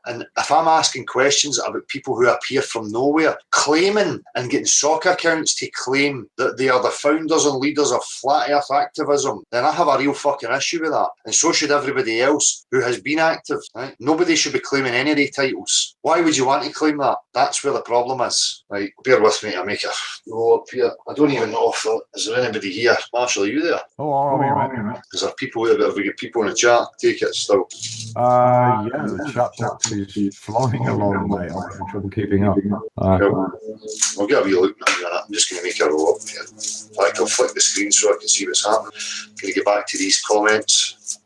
And if I'm asking questions about people who appear from nowhere, claiming and getting sock accounts to claim that they are the founders and leaders of Flat Earth Activism, then I have a real fucking issue with that. And so should everybody else who has been active, right? Nobody should be claiming any of the titles. Why would you want to claim that? That's where the problem is. Right, bear with me, I make a go up here. I don't even know if is there anybody here. Marshall, are you there? Oh, I'll be right. Is there people there? Have we got people in the chat? Take it still. Yeah, the chat box is flowing along, mate. I'm having trouble keeping up. Cool. I'll get a wee look now. I'm just going to make a roll up here. In fact, I'll flick the screen so I can see what's happening. I'm going to get back to these comments.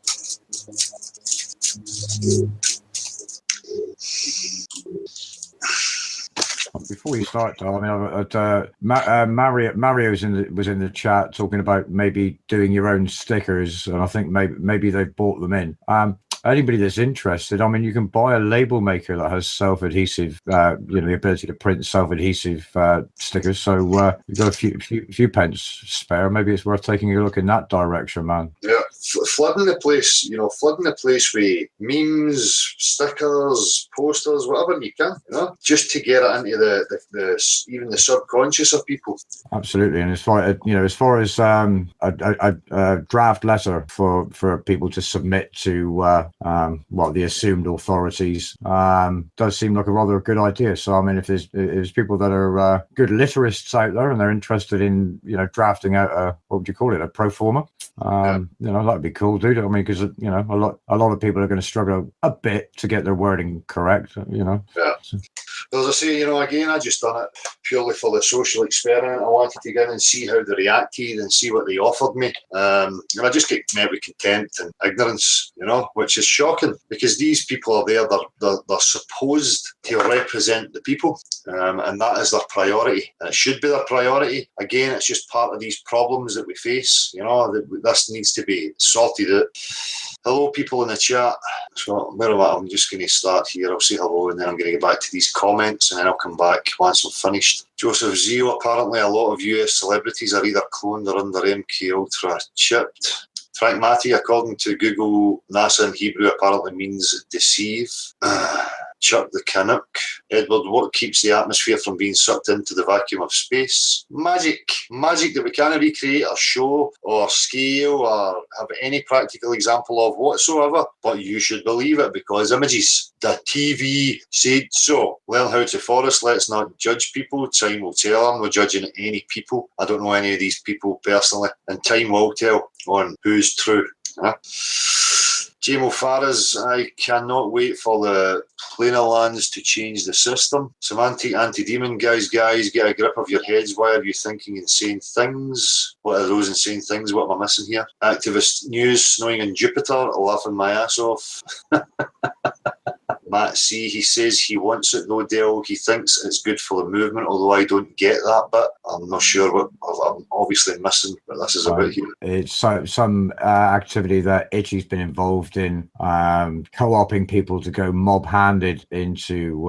Before we start, though, I mean, Mario was in the chat talking about maybe doing your own stickers, and I think maybe they've bought them in. Anybody that's interested, I mean, you can buy a label maker that has self-adhesive, the ability to print self-adhesive stickers. So you've got a few pence spare. Maybe it's worth taking a look in that direction, man. Yeah, flooding the place with memes, stickers, posters, whatever you can, just to get it into the even the subconscious of people. Absolutely, and as far as a draft letter for people to submit to the assumed authorities does seem like a rather good idea. So I mean, if there's people that are good litterists out there and they're interested in drafting out a pro forma, that'd be cool, dude. I mean, because a lot of people are going to struggle a bit to get their wording correct. Yeah. Well, as I say, again, I just done it purely for the social experiment. I wanted to get in and see how they reacted and see what they offered me. And I just get met with contempt and ignorance, which is shocking because these people are there, they're supposed to represent the people, and that is their priority. And it should be their priority. Again, it's just part of these problems that we face, this needs to be sorted out. Hello, people in the chat. So, where am I? I'm just going to start here. I'll say hello and then I'm going to get back to these comments and then I'll come back once I'm finished. Joseph Zio, apparently a lot of US celebrities are either cloned or under MK Ultra chipped. Frank Matty, according to Google, NASA in Hebrew apparently means deceive. Chuck the Canuck. Edward, what keeps the atmosphere from being sucked into the vacuum of space? Magic that we can't recreate or show or scale or have any practical example of whatsoever, but you should believe it because images. The TV said so. Learn how to forest. Let's not judge people. Time will tell. I'm not judging any people. I don't know any of these people personally, and time will tell on who's true. Jamo Faraz, I cannot wait for the planar lands to change the system. Semantic anti-demon guys, get a grip of your heads. Why are you thinking insane things? What are those insane things? What am I missing here? Activist news, snowing in Jupiter, laughing my ass off. Matt C, he says he wants it though, Dale. He thinks it's good for the movement, although I don't get that bit. I'm not sure what I'm obviously missing, but this is about here. It's some activity that Itchy's been involved in, co-opting people to go mob-handed into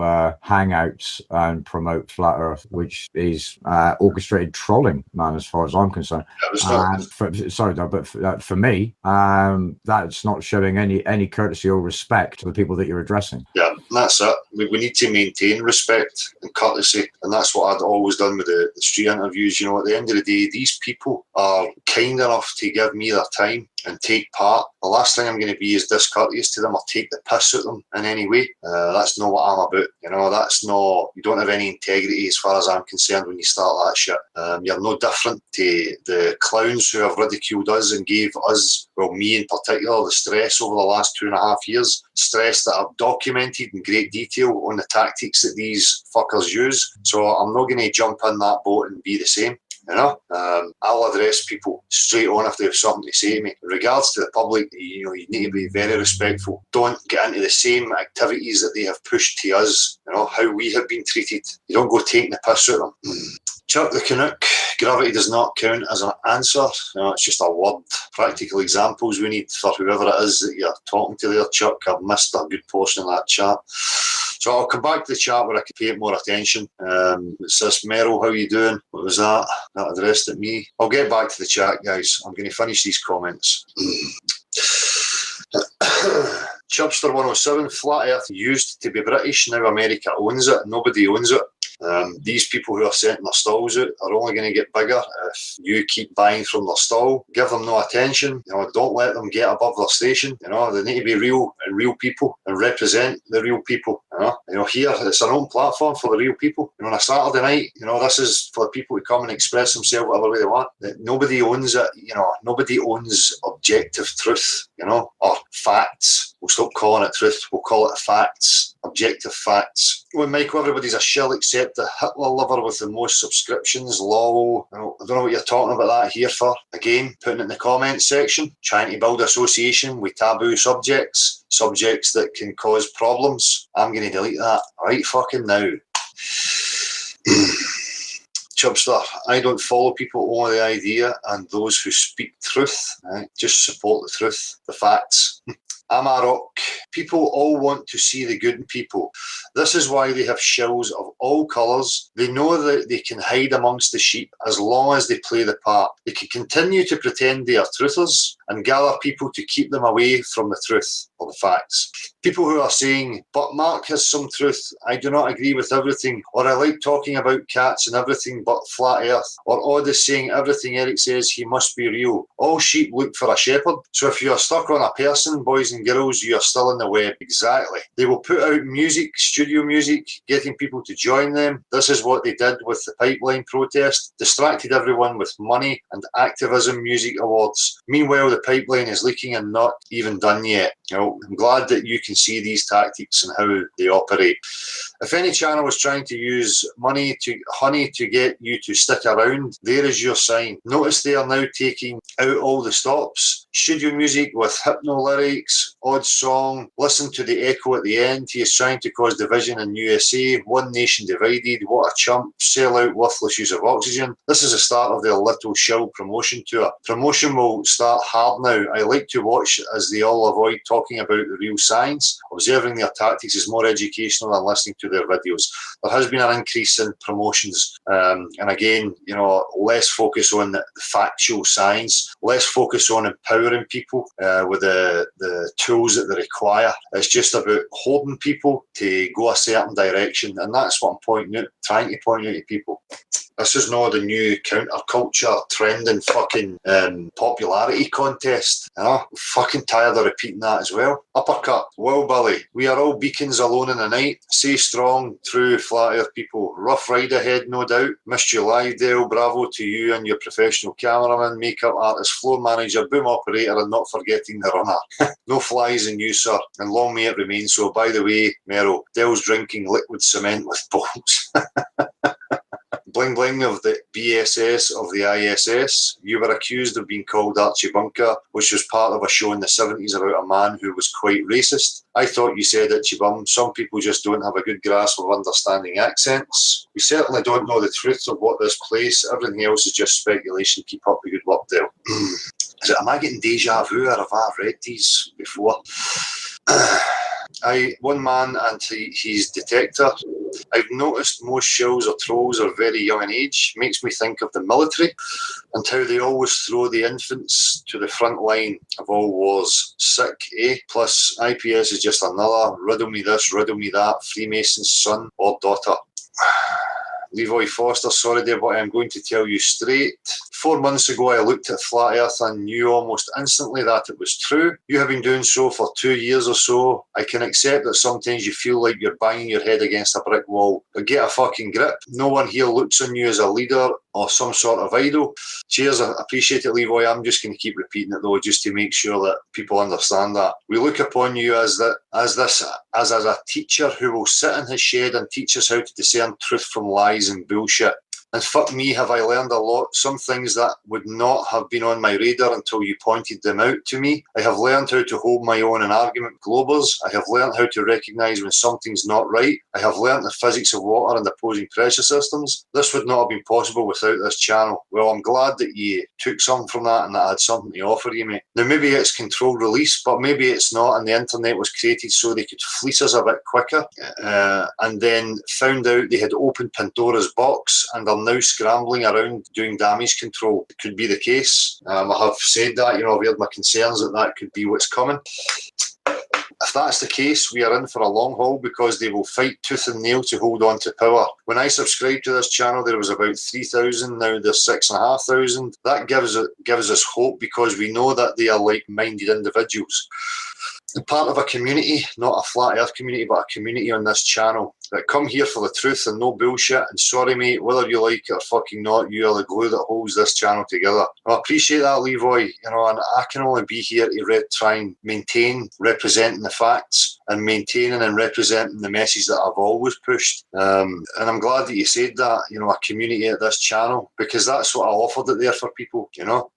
hangouts and promote Flat Earth, which is orchestrated trolling, man, as far as I'm concerned. But for me, that's not showing any courtesy or respect to the people that you're addressing. Yeah, that's it. We need to maintain respect and courtesy, and that's what I'd always done with the street interviews. At the end of the day, these people are kind enough to give me their time and take part. The last thing I'm going to be is discourteous to them or take the piss at them in any way. That's not what I'm about. That's not, you don't have any integrity as far as I'm concerned when you start that shit. You're no different to the clowns who have ridiculed us and gave us, well, me in particular, the stress over the last 2.5 years. Stress that I've documented in great detail on the tactics that these fuckers use. So I'm not going to jump in that boat and be the same. I'll address people straight on if they have something to say to me. In regards to the public, you need to be very respectful. Don't get into the same activities that they have pushed to us, how we have been treated. You don't go taking the piss out of them. Chuck the Canuck, gravity does not count as an answer. It's just a word. Practical examples we need for whoever it is that you're talking to there, Chuck. I've missed a good portion of that chat. So I'll come back to the chat where I can pay it more attention. It says, Merrill, how you doing? What was that? That addressed at me. I'll get back to the chat, guys. I'm going to finish these comments. Chubster 107, Flat Earth used to be British, now America owns it. Nobody owns it. These people who are sending their stalls out are only going to get bigger if you keep buying from their stall. Give them no attention. Don't let them get above their station. They need to be real people and represent the real people. Here it's an open platform for the real people. On a Saturday night, this is for the people to come and express themselves whatever way they want. Nobody owns it. Nobody owns objective truth. you know, or facts. We'll stop calling it truth. We'll call it facts, objective facts. When Michael, everybody's a shill except the Hitler lover with the most subscriptions, lol. I don't know what you're talking about that here for. Again, putting it in the comments section, trying to build association with taboo subjects that can cause problems. I'm going to delete that right fucking now. Chubster, I don't follow people, only the idea and those who speak truth. Right? Just support the truth, the facts. Amarok, people all want to see the good in people. This is why they have shills of all colours. They know that they can hide amongst the sheep as long as they play the part. They can continue to pretend they are truthers and gather people to keep them away from the truth or the facts. People who are saying, but Mark has some truth, I do not agree with everything, or I like talking about cats and everything but flat earth, or Odd is saying everything Eric says he must be real. All sheep look for a shepherd. So if you are stuck on a person, boys and girls, you are still in the web. Exactly. They will put out music, studio music, getting people to join them. This is what they did with the pipeline protest, distracted everyone with money and activism music awards. Meanwhile, the pipeline is leaking and not even done yet. You know, I'm glad that you can see these tactics and how they operate. If any channel was trying to use honey to get you to stick around, there is your sign. Notice they are now taking out all the stops. Studio music with hypno lyrics, odd song, listen to the echo at the end. He is trying to cause division in USA, one nation divided, what a chump, sell out worthless use of oxygen. This is the start of their little shill promotion tour. Promotion will start hard now. I like to watch as they all avoid talking about the real science. Observing their tactics is more educational than listening to their videos. There has been an increase in promotions, and again, you know, less focus on the factual science, less focus on empowering people with the tools that they require. It's just about holding people to go a certain direction, and that's what I'm trying to point out to people. This is not the new counterculture trending fucking popularity contest. You know, I'm fucking tired of repeating that as well. Uppercut. Well, Billy, we are all beacons alone in the night. Stay strong, true flat earth people. Rough ride ahead, no doubt. Missed you live, Dale. Bravo to you and your professional cameraman, makeup artist, floor manager, boom operator, and not forgetting the runner. No flies in you, sir, and long may it remain so. By the way, Merrill, Dale's drinking liquid cement with balls. Bling bling of the BSS of the ISS. You were accused of being called Archie Bunker, which was part of a show in the 70s about a man who was quite racist. I thought you said Itchy Bum. Some people just don't have a good grasp of understanding accents. We certainly don't know the truth of what this place. Everything else is just speculation. Keep up the good work, Dale. Am I getting deja vu, or have I read these before? One man and his detector. I've noticed most shills or trolls are very young in age. Makes me think of the military and how they always throw the infants to the front line of all wars. Sick, eh? Plus, IPS is just another riddle me this, riddle me that, Freemason's son or daughter. Leroy Foster, sorry there, but I'm going to tell you straight. 4 months ago, I looked at Flat Earth and knew almost instantly that it was true. You have been doing so for 2 years or so. I can accept that sometimes you feel like you're banging your head against a brick wall, but get a fucking grip. No one here looks on you as a leader or some sort of idol. Cheers, I appreciate it, Leroy. I'm just going to keep repeating it though, just to make sure that people understand that. We look upon you as a teacher who will sit in his shed and teach us how to discern truth from lies and bullshit. And fuck me, have I learned a lot. Some things that would not have been on my radar until you pointed them out to me. I have learned how to hold my own in argument with globers. I have learned how to recognise when something's not right. I have learned the physics of water and opposing pressure systems. This would not have been possible without this channel. Well, I'm glad that you took something from that and that I had something to offer you, mate. Now, maybe it's controlled release, but maybe it's not, and the internet was created so they could fleece us a bit quicker, and then found out they had opened Pandora's box and are now scrambling around doing damage control. It could be the case. I have said that, you know, I've heard my concerns that could be what's coming. If that's the case, we are in for a long haul because they will fight tooth and nail to hold on to power. When I subscribed to this channel, there was about 3,000. Now there's 6,500. That gives us hope because we know that they are like-minded individuals. Part of a community, not a flat earth community, but a community on this channel. that come here for the truth and no bullshit. And sorry, mate, whether you like it or fucking not, you are the glue that holds this channel together. I appreciate that, Leroy, and I can only be here to try and maintain representing the facts and maintaining and representing the message that I've always pushed. And I'm glad that you said that, a community at this channel, because that's what I offered it there for people,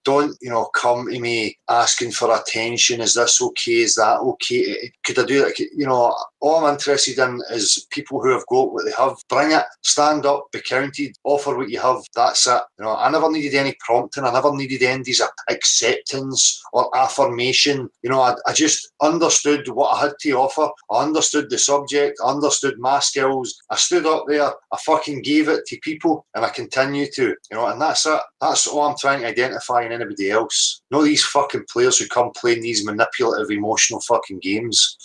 Don't, come to me asking for attention. Is this okay? Is that okay? Could I do that? All I'm interested in is people who have got what they have. Bring it, stand up, be counted, offer what you have. That's it. I never needed any prompting. I never needed Andy's acceptance or affirmation. I just understood what I had to offer. I understood the subject. I understood my skills. I stood up there. I fucking gave it to people, and I continue to. And that's it. That's all I'm trying to identify in anybody else. Not these fucking players who come playing these manipulative, emotional fucking games.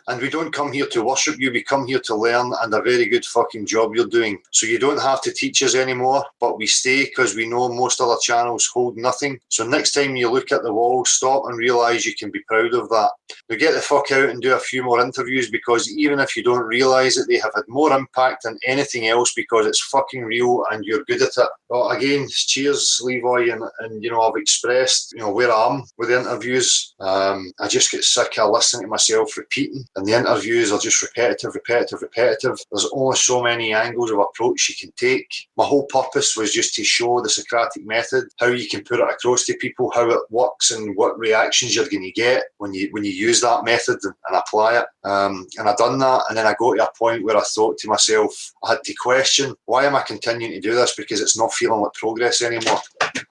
And we don't come here to worship you, we come here to learn, and a very good fucking job you're doing. So you don't have to teach us anymore, but we stay because we know most other channels hold nothing. So next time you look at the wall, stop and realise you can be proud of that. Now get the fuck out and do a few more interviews, because even if you don't realise it, they have had more impact than anything else because it's fucking real and you're good at it. Well, again, cheers, Leroy, and I've expressed, where I am with the interviews. I just get sick of listening to myself repeating. And the interviews are just repetitive. There's only so many angles of approach you can take. My whole purpose was just to show the Socratic method, how you can put it across to people, how it works and what reactions you're going to get when you use that method and apply it. And I done that, and then I got to a point where I thought to myself, I had to question, why am I continuing to do this? Because it's not feeling like progress anymore.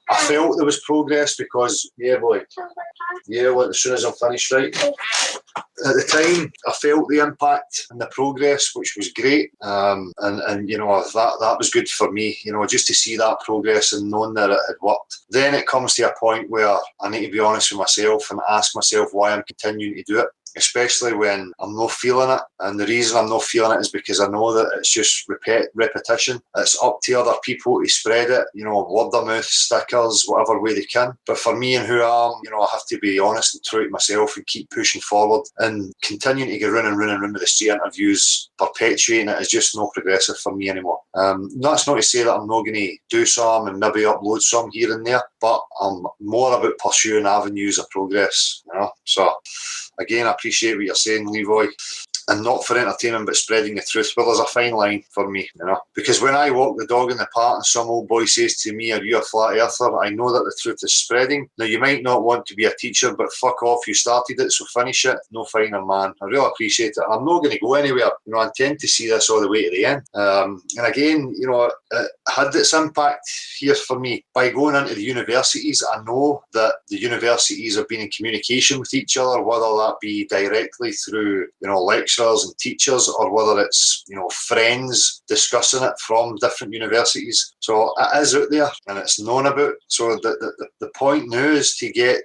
I felt there was progress because, as soon as I'm finished, right? At the time, I felt the impact and the progress, which was great. That was good for me, just to see that progress and knowing that it had worked. Then it comes to a point where I need to be honest with myself and ask myself why I'm continuing to do it, especially when I'm not feeling it. And the reason I'm not feeling it is because I know that it's just repetition. It's up to other people to spread it, word of mouth, stickers, whatever way they can. But for me and who I am, I have to be honest and true to myself and keep pushing forward. And continuing to go round and round with the street interviews, perpetuating it is just not progressive for me anymore. That's not to say that I'm not going to do some and maybe upload some here and there, but I'm more about pursuing avenues of progress, So again, I appreciate what you're saying, Leroy. And not for entertainment, but spreading the truth. Well, there's a fine line for me, because when I walk the dog in the park and some old boy says to me, "Are you a flat earther?" I know that the truth is spreading. Now, you might not want to be a teacher, but fuck off, you started it, so finish it. No finer, man. I really appreciate it. I'm not going to go anywhere. I intend to see this all the way to the end. And again, it had its impact here for me. By going into the universities, I know that the universities have been in communication with each other, whether that be directly through, lectures and teachers, or whether it's friends discussing it from different universities. So it is out there and it's known about. So the point now is to get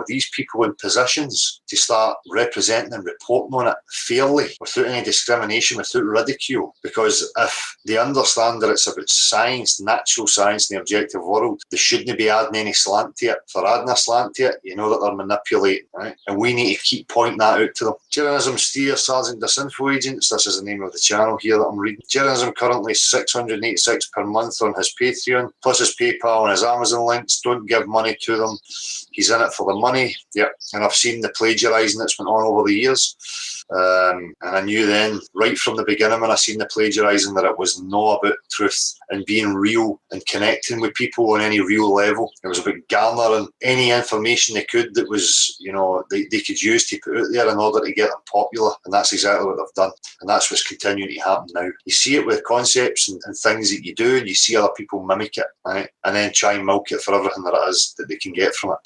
these people in positions to start representing and reporting on it fairly, without any discrimination, without ridicule. Because if they understand that it's about science, natural science in the objective world, they shouldn't be adding any slant to it. If they're adding a slant to it, that they're manipulating, right? And we need to keep pointing that out to them. Journalism Steer, Sergeant Disinfo Agents, this is the name of the channel here that I'm reading. Journalism currently $686 per month on his Patreon, plus his PayPal and his Amazon links. Don't give money to them. He's in it for the money. Yep. And I've seen the plagiarising that's went on over the years. And I knew then, right from the beginning when I seen the plagiarising, that it was not about truth and being real and connecting with people on any real level. It was about garnering any information they could that was, they could use to put out there in order to get them popular. And that's exactly what they've done. And that's what's continuing to happen now. You see it with concepts and things that you do, and you see other people mimic it, right? And then try and milk it for everything that it is that they can get from it.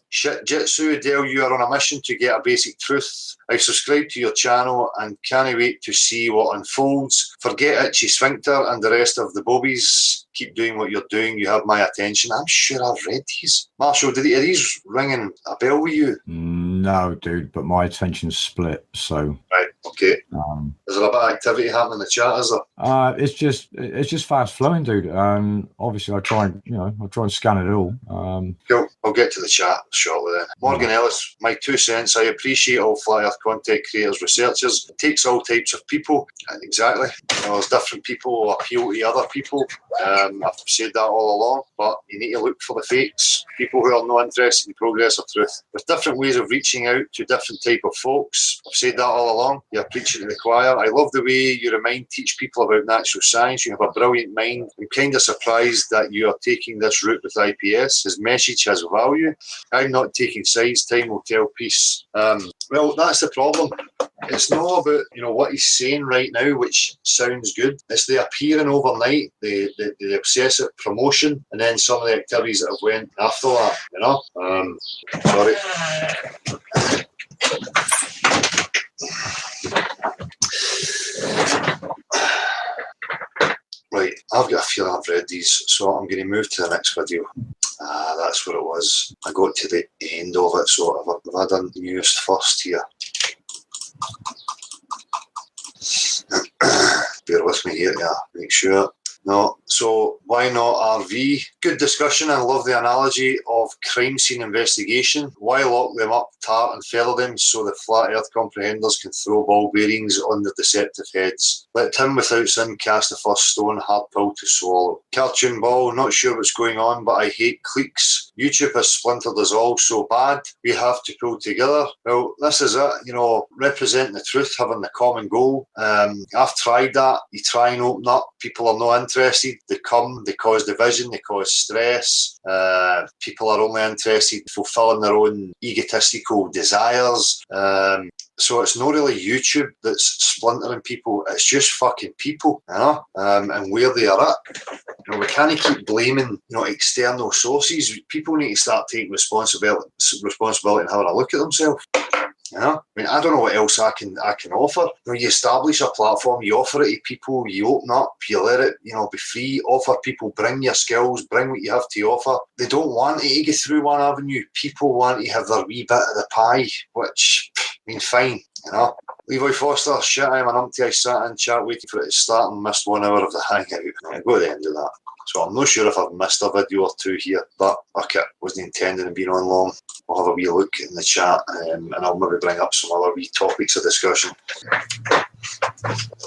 Shit Jitsu, Dale, you are on a mission to get a basic truth. I subscribe to your channel and can't wait to see what unfolds. Forget Itchy Sphincter and the rest of the bobbies. Keep doing what you're doing. You have my attention. I'm sure I've read these. Marshall, are these ringing a bell with you? No, dude, but my attention's split, so... Right, okay. Is there a bit of activity happening in the chat? Is there? It's just fast flowing, dude. Obviously, I try and scan it all. Cool. I'll get to the chat shortly then. Morgan Ellis, my 2 cents. I appreciate all flat earth content creators, researchers. It takes all types of people. Exactly. There's different people who appeal to other people. I've said that all along, but you need to look for the fakes, people who are not interested in progress or truth. There's different ways of reaching out to different type of folks. I've said that all along. You're preaching to the choir. I love the way you teach people about natural science. You have a brilliant mind. I'm kind of surprised that you are taking this route with IPS. His message has value. I'm not taking sides. Time will tell. Peace. Well, that's the problem. It's not about what he's saying right now, which sounds good. It's the appearing overnight, the obsessive promotion, and then some of the activities that have went after that. Sorry. Right, I've got a feeling I've read these, so I'm going to move to the next video. That's what it was. I got to the end of it, so have I done news first here? Bear with me here, yeah, make sure. No, so why not RV? Good discussion. I love the analogy of crime scene investigation. Why lock them up, tar and feather them so the flat earth comprehenders can throw ball bearings on their deceptive heads? Let him without sin cast the first stone, hard pill to swallow. Cartoon ball, not sure what's going on, but I hate cliques. YouTube has splintered us all so bad, we have to pull together. Well, this is it, representing the truth, having the common goal. I've tried that. You try and open up, people are not interested. They come, they cause division, they cause stress. People are only interested in fulfilling their own egotistical desires. So it's not really YouTube that's splintering people, it's just fucking people, and where they are at. We can't keep blaming, external sources. People need to start taking responsibility and having a look at themselves. I don't know what else I can offer. You establish a platform, you offer it to people, you open up, you let it, be free, offer people, bring your skills, bring what you have to offer. They don't want it to go through one avenue. People want to have their wee bit of the pie, which, fine, Levi Foster, shit, I'm an umpty. I sat in chat waiting for it to start and missed 1 hour of the hangout. I'll go to the end of that. So I'm not sure if I've missed a video or two here, but okay, wasn't intending on being on long. I'll have a wee look in the chat and I'll maybe bring up some other wee topics of discussion.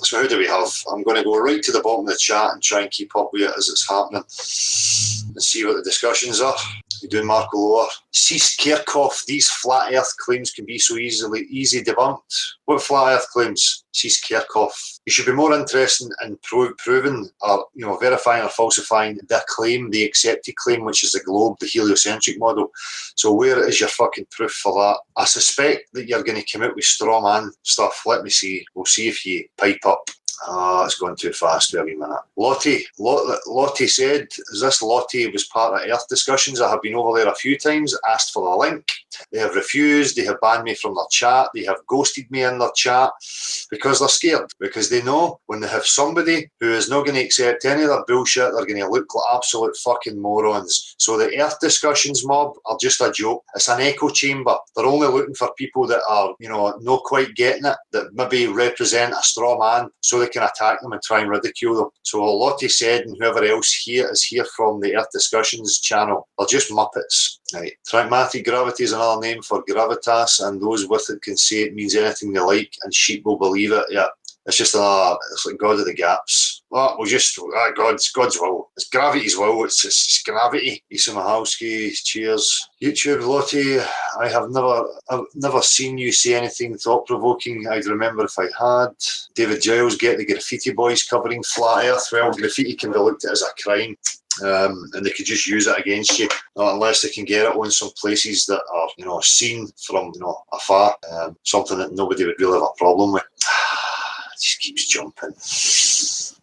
So who do we have? I'm going to go right to the bottom of the chat and try and keep up with it as it's happening and see what the discussions are. You're doing Marco Lower. Cease Kirchhoff. These flat earth claims can be so easy debunked. What flat earth claims? Cease Kirchhoff. You should be more interested in proving or verifying or falsifying the claim, the accepted claim, which is the globe, the heliocentric model. So where is your fucking proof for that? I suspect that you're going to come out with straw man stuff. Let me see. We'll see if you pipe up. It's gone too fast for a wee minute. Lottie said, is this Lottie was part of Earth discussions? I have been over there a few times, asked for the link. They have refused. They have banned me from their chat. They have ghosted me in their chat because they're scared. Because they know when they have somebody who is not going to accept any of their bullshit, they're going to look like absolute fucking morons. So the Earth discussions mob are just a joke. It's an echo chamber. They're only looking for people that are, not quite getting it, that maybe represent a straw man, so they can attack them and try and ridicule them. So Lottie said, and whoever else here is here from the Earth Discussions channel, they're just Muppets. Right. Pragmatic gravity is another name for gravitas, and those with it can say it means anything they like, and sheep will believe it. Yeah. It's just it's like God of the gaps. Well, we'll just, God's will. It's gravity's will. It's gravity. Isa Mahalski, cheers. YouTube, Lottie, I've never seen you say anything thought-provoking. I'd remember if I had. David Giles, get the graffiti boys covering flat earth. Well, graffiti can be looked at as a crime. And they could just use it against you, unless they can get it on some places that are, seen from, afar. Something that nobody would really have a problem with. Just keeps jumping.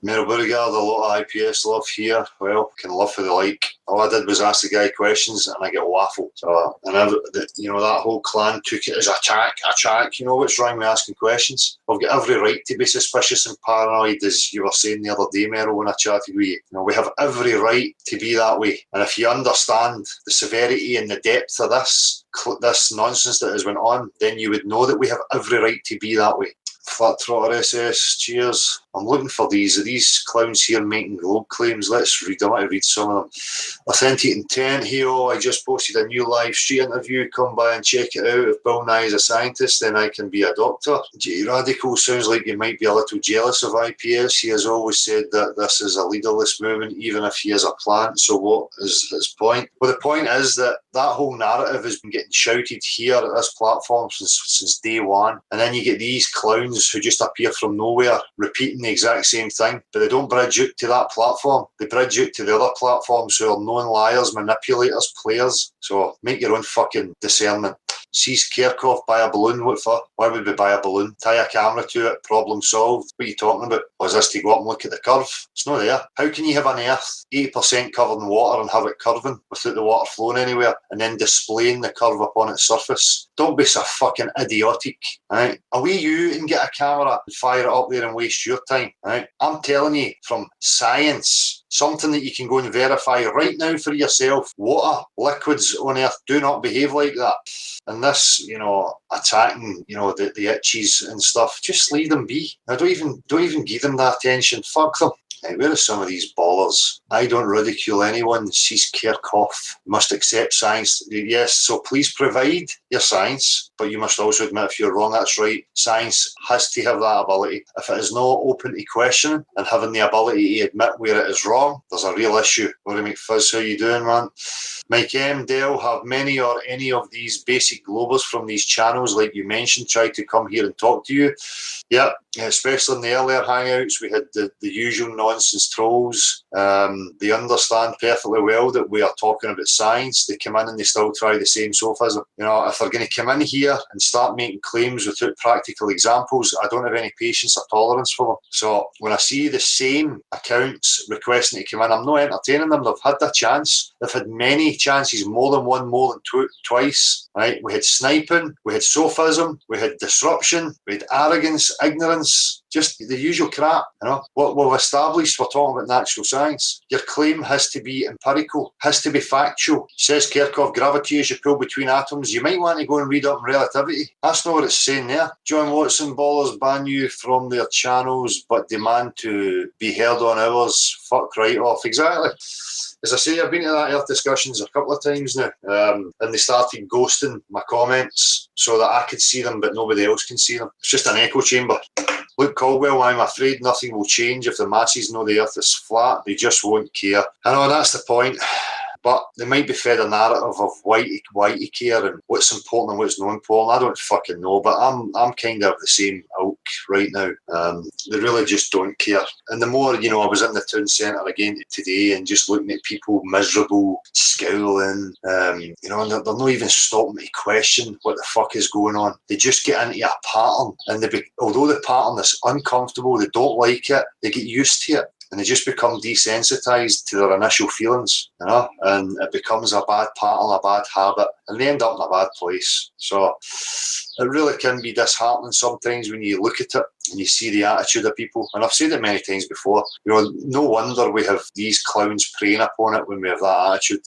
Meryl Beauregard, a lot of IPS love here. Well, can love who they like. All I did was ask the guy questions and I get waffled. So, and that whole clan took it as attack. What's wrong with asking questions? I've got every right to be suspicious and paranoid, as you were saying the other day, Meryl, when I chatted with you. We have every right to be that way. And if you understand the severity and the depth of this nonsense that has went on, then you would know that we have every right to be that way. Flat Trotter SS, cheers. I'm looking for these. Are these clowns here making globe claims? Let's read them. I might read some of them. Authentic Intent, Heo, I just posted a new live street interview. Come by and check it out. If Bill Nye is a scientist, then I can be a doctor. J Radical, sounds like you might be a little jealous of IPS. He has always said that this is a leaderless movement, even if he is a plant. So what is his point? Well, the point is that whole narrative has been getting shouted here at this platform since day one. And then you get these clowns who just appear from nowhere, repeating the exact same thing, but they don't bridge out to that platform. They bridge out to the other platforms who are known liars, manipulators, players. So make your own fucking discernment. Sees Kirchhoff buy a balloon. What for? Why would we buy a balloon? Tie a camera to it. Problem solved. What are you talking about? Or is this to go up and look at the curve? It's not there. How can you have an Earth 80% covered in water and have it curving without the water flowing anywhere and then displaying the curve upon its surface? Don't be so fucking idiotic. Right? Away you and get a camera and fire it up there and waste your time. Right? I'm telling you from science. Something that you can go and verify right now for yourself. Water, liquids on Earth do not behave like that. And this, attacking, the itches and stuff, just leave them be. Now, don't even give them that attention. Fuck them. Hey, where are some of these ballers? I don't ridicule anyone. Cease Kirchhoff. You must accept science. Yes, so please provide your science, but you must also admit if you're wrong, that's right. Science has to have that ability. If it is not open to questioning and having the ability to admit where it is wrong, there's a real issue. What do you make fuzz? How you doing, man? Mike M. Dell, have many or any of these basic globers from these channels, like you mentioned, tried to come here and talk to you? Yeah, especially in the earlier hangouts, we had the usual nonsense trolls. They understand perfectly well that we are talking about science. They come in and they still try the same sophism. If they're going to come in here and start making claims without practical examples, I don't have any patience or tolerance for them. So when I see the same accounts requesting to come in, I'm not entertaining them. They've had their chance. They've had many chances, more than one, more than two, twice. Right? We had sniping, we had sophism, we had disruption, we had arrogance, ignorance, just the usual crap. What we've established, we're talking about natural science. Your claim has to be empirical, has to be factual. Says Kirchhoff, gravity is your pull between atoms. You might want to go and read up on relativity. That's not what it's saying there. John Watson, ballers ban you from their channels but demand to be heard on ours. Fuck right off. Exactly. As I say, I've been to that Earth discussions a couple of times now, and they started ghosting my comments so that I could see them, but nobody else can see them. It's just an echo chamber. Luke Caldwell, I'm afraid nothing will change if the masses know the Earth is flat. They just won't care. I know that's the point. But they might be fed a narrative of why to care and what's important and what's not important. I don't fucking know, but I'm kind of the same ilk right now. They really just don't care. And the more, I was in the town centre again today and just looking at people miserable, scowling, and they're not even stopping to question what the fuck is going on. They just get into a pattern, and although the pattern is uncomfortable, they don't like it, they get used to it. And they just become desensitized to their initial feelings, and it becomes a bad pattern, a bad habit, and they end up in a bad place. So it really can be disheartening sometimes when you look at it and you see the attitude of people. And I've said it many times before, no wonder we have these clowns preying upon it when we have that attitude,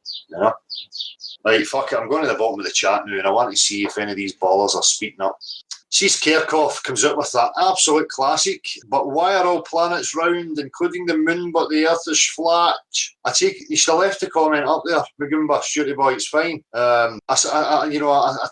Right, fuck it, I'm going to the bottom of the chat now and I want to see if any of these ballers are speaking up. Sees Kirchhoff comes out with that absolute classic, but why are all planets round, including the moon, but the Earth is flat? I take you should have left the comment up there, Magumba, Shooty Boy, it's fine. I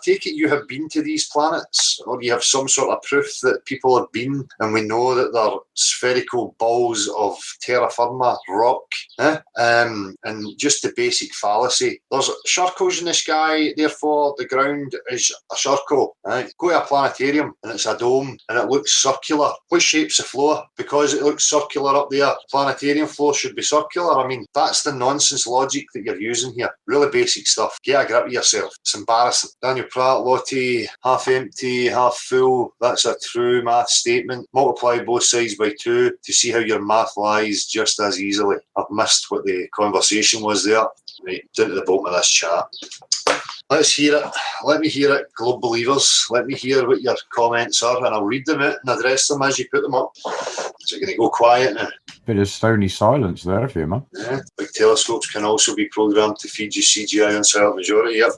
take it you have been to these planets, or you have some sort of proof that people have been, and we know that they're spherical balls of terra firma rock, and just the basic fallacy. There's circles in the sky, therefore the ground is a circle. Right? Go to a planetarium and it's a dome and it looks circular. What shape's the floor? Because it looks circular up there, planetarium floor should be circular. I mean, that's the nonsense logic that you're using here. Really basic stuff. Get a grip of yourself. It's embarrassing. Daniel Pratt, Lottie, half empty, half full. That's a true math statement. Multiply both sides by 2 to see how your math lies just as easily. I've missed what the conversation was there. Right, down to the bottom of this chat. Let's hear it. Let me hear it, Globe Believers. Let me hear what your comments are, and I'll read them out and address them as you put them up. So you're going to go quiet now. Bit of stony silence there, if you man. Yeah. Big telescopes can also be programmed to feed you CGI on silent majority. Yep.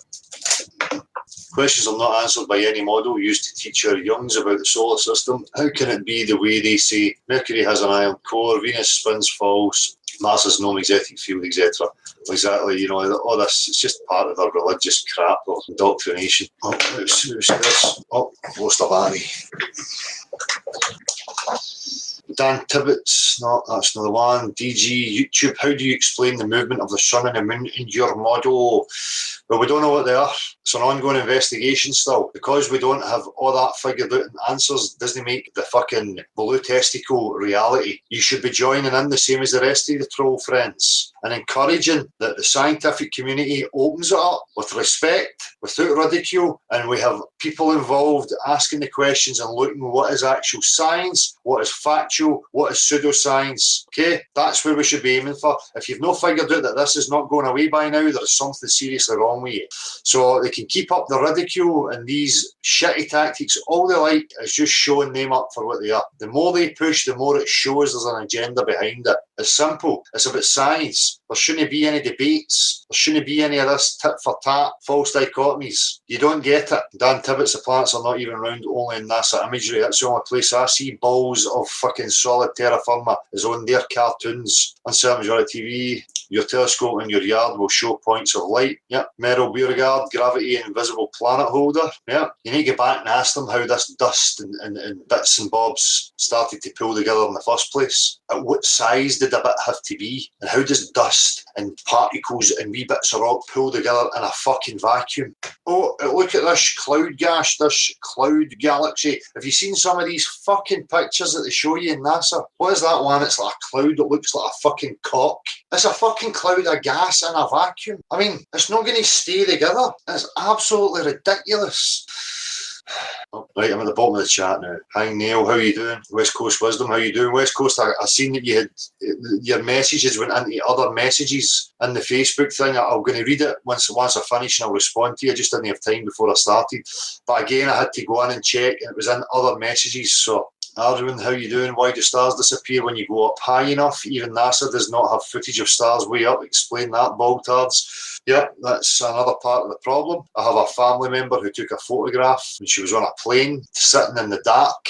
Questions are not answered by any model used to teach our youngs about the solar system. How can it be the way they say? Mercury has an iron core, Venus spins false, Mars has no magnetic field, etc. Exactly, all this, it's just part of their religious crap or indoctrination. Oh, who's this? Oh, lost a battery. Dan Tibbetts, no, that's not the one. DG, YouTube, how do you explain the movement of the sun and the moon in your model? Well, we don't know what they are. It's an ongoing investigation still. Because we don't have all that figured out and answers, doesn't make the fucking blue testicle reality. You should be joining in the same as the rest of the troll friends and encouraging that the scientific community opens it up with respect, without ridicule, and we have people involved asking the questions and looking what is actual science, what is factual, what is pseudoscience. Okay, that's where we should be aiming for. If you've not figured out that this is not going away by now, there is something seriously wrong with you. So they can keep up the ridicule and these shitty tactics all they like is just showing them up for what they are. The more they push, the more it shows there's an agenda behind it. It's simple. It's about science. There shouldn't be any debates. There shouldn't be any of this tit for tat, false dichotomies. You don't get it. Dan Tibbetts, the planets are not even round, only in NASA imagery. That's the only place I see balls of fucking solid terra firma is on their cartoons. On Certain Majority TV, your telescope in your yard will show points of light. Yep. Merrill Beauregard, gravity invisible planet holder. Yep. You need to get back and ask them how this dust and bits and bobs started to pull together in the first place. At what size did a bit have to be? And how does dust and particles and wee bits of rock pull together in a fucking vacuum? Oh, look at this cloud gash, this cloud galaxy. Have you seen some of these fucking pictures that they show you in NASA? What is that one? It's like a cloud that looks like a fucking cock. It's a fucking cloud of gas in a vacuum. I mean, it's not going to stay together. It's absolutely ridiculous. Oh, right, I'm at the bottom of the chat now. Hi Neil, how are you doing? West Coast Wisdom, how are you doing? West Coast, I seen that you had your messages went into other messages in the Facebook thing. I'm going to read it once I finish and I'll respond to you. I just didn't have time before I started. But again, I had to go in and check and it was in other messages. So Arwin, how you doing? Why do stars disappear when you go up high enough? Even NASA does not have footage of stars way up. Explain that, baltards. Yep, that's another part of the problem. I have a family member who took a photograph when she was on a plane, sitting in the dark,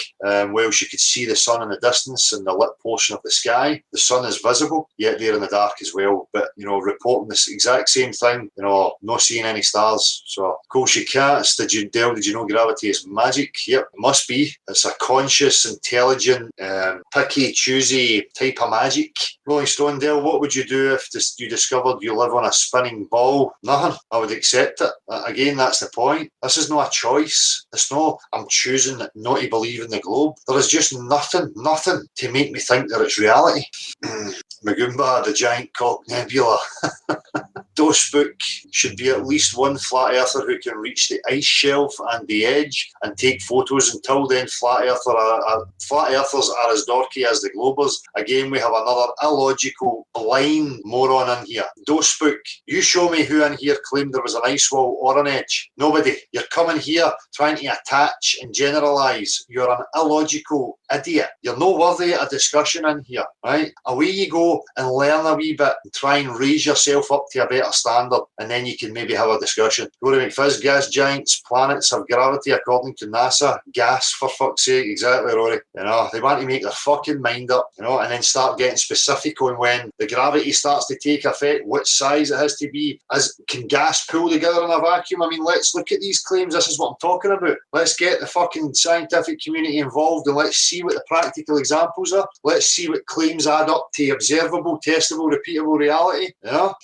where she could see the sun in the distance and the lit portion of the sky. The sun is visible, yet they're in the dark as well. But, reporting this exact same thing, not seeing any stars. So, of course, you can't. Did you know gravity is magic? Yep, it must be. It's a conscious, intelligent, picky, choosy type of magic. Rolling Stone Dale, what would you do if you discovered you live on a spinning ball? Nothing. I would accept it. Again, that's the point. This is not a choice. It's not, I'm choosing not to believe in the globe. There is just nothing to make me think that it's reality. Magumba, the giant cock nebula. Dose book should be at least one flat earther who can reach the ice shelf and the edge and take photos. Until then, flat earthers are as dorky as the globers. Again, we have another illogical, blind moron in here. Dose book, you show me who in here claimed there was an ice wall or an edge. Nobody. You're coming here trying to attach and generalise. You're an illogical idiot. You're not worthy of a discussion in here, right? Away you go and learn a wee bit and try and raise yourself up to a better standard, and then you can maybe have a discussion. Go to McFizz, gas giants, planets have gravity according to NASA. Gas, for fuck's sake. Exactly, Rory. They want to make their fucking mind up, and then start getting specific on when the gravity starts to take effect, what size it has to be. Can gas pull together in a vacuum? I mean, let's look at these claims. This is what I'm talking about. Let's get the fucking scientific community involved and let's see what the practical examples are. Let's see what claims add up to observable, testable, repeatable reality.